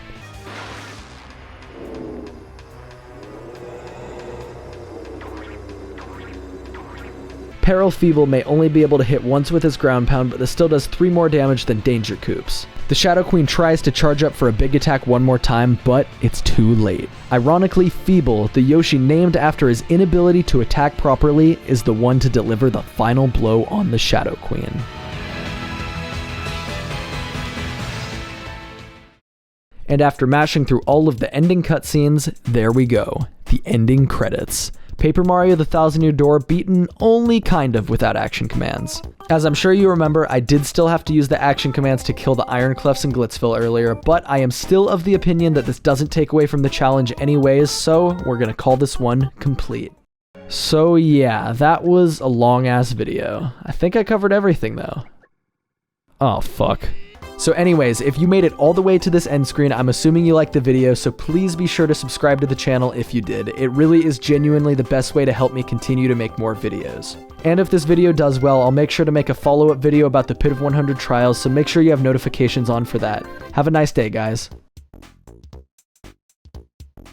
Peril Feeble may only be able to hit once with his ground pound, but this still does 3 more damage than Danger Koops. The Shadow Queen tries to charge up for a big attack 1 more time, but it's too late. Ironically, Feeble, the Yoshi named after his inability to attack properly, is the one to deliver the final blow on the Shadow Queen. And after mashing through all of the ending cutscenes, there we go, the ending credits. Paper Mario the Thousand Year Door beaten only kind of without action commands. As I'm sure you remember, I did still have to use the action commands to kill the Iron Clefs in Glitzville earlier, but I am still of the opinion that this doesn't take away from the challenge anyways, so we're gonna call this one complete. So yeah, that was a long ass video. I think I covered everything though. Oh fuck. So anyways, if you made it all the way to this end screen, I'm assuming you liked the video, so please be sure to subscribe to the channel if you did. It really is genuinely the best way to help me continue to make more videos. And if this video does well, I'll make sure to make a follow-up video about the Pit of 100 trials, so make sure you have notifications on for that. Have a nice day, guys.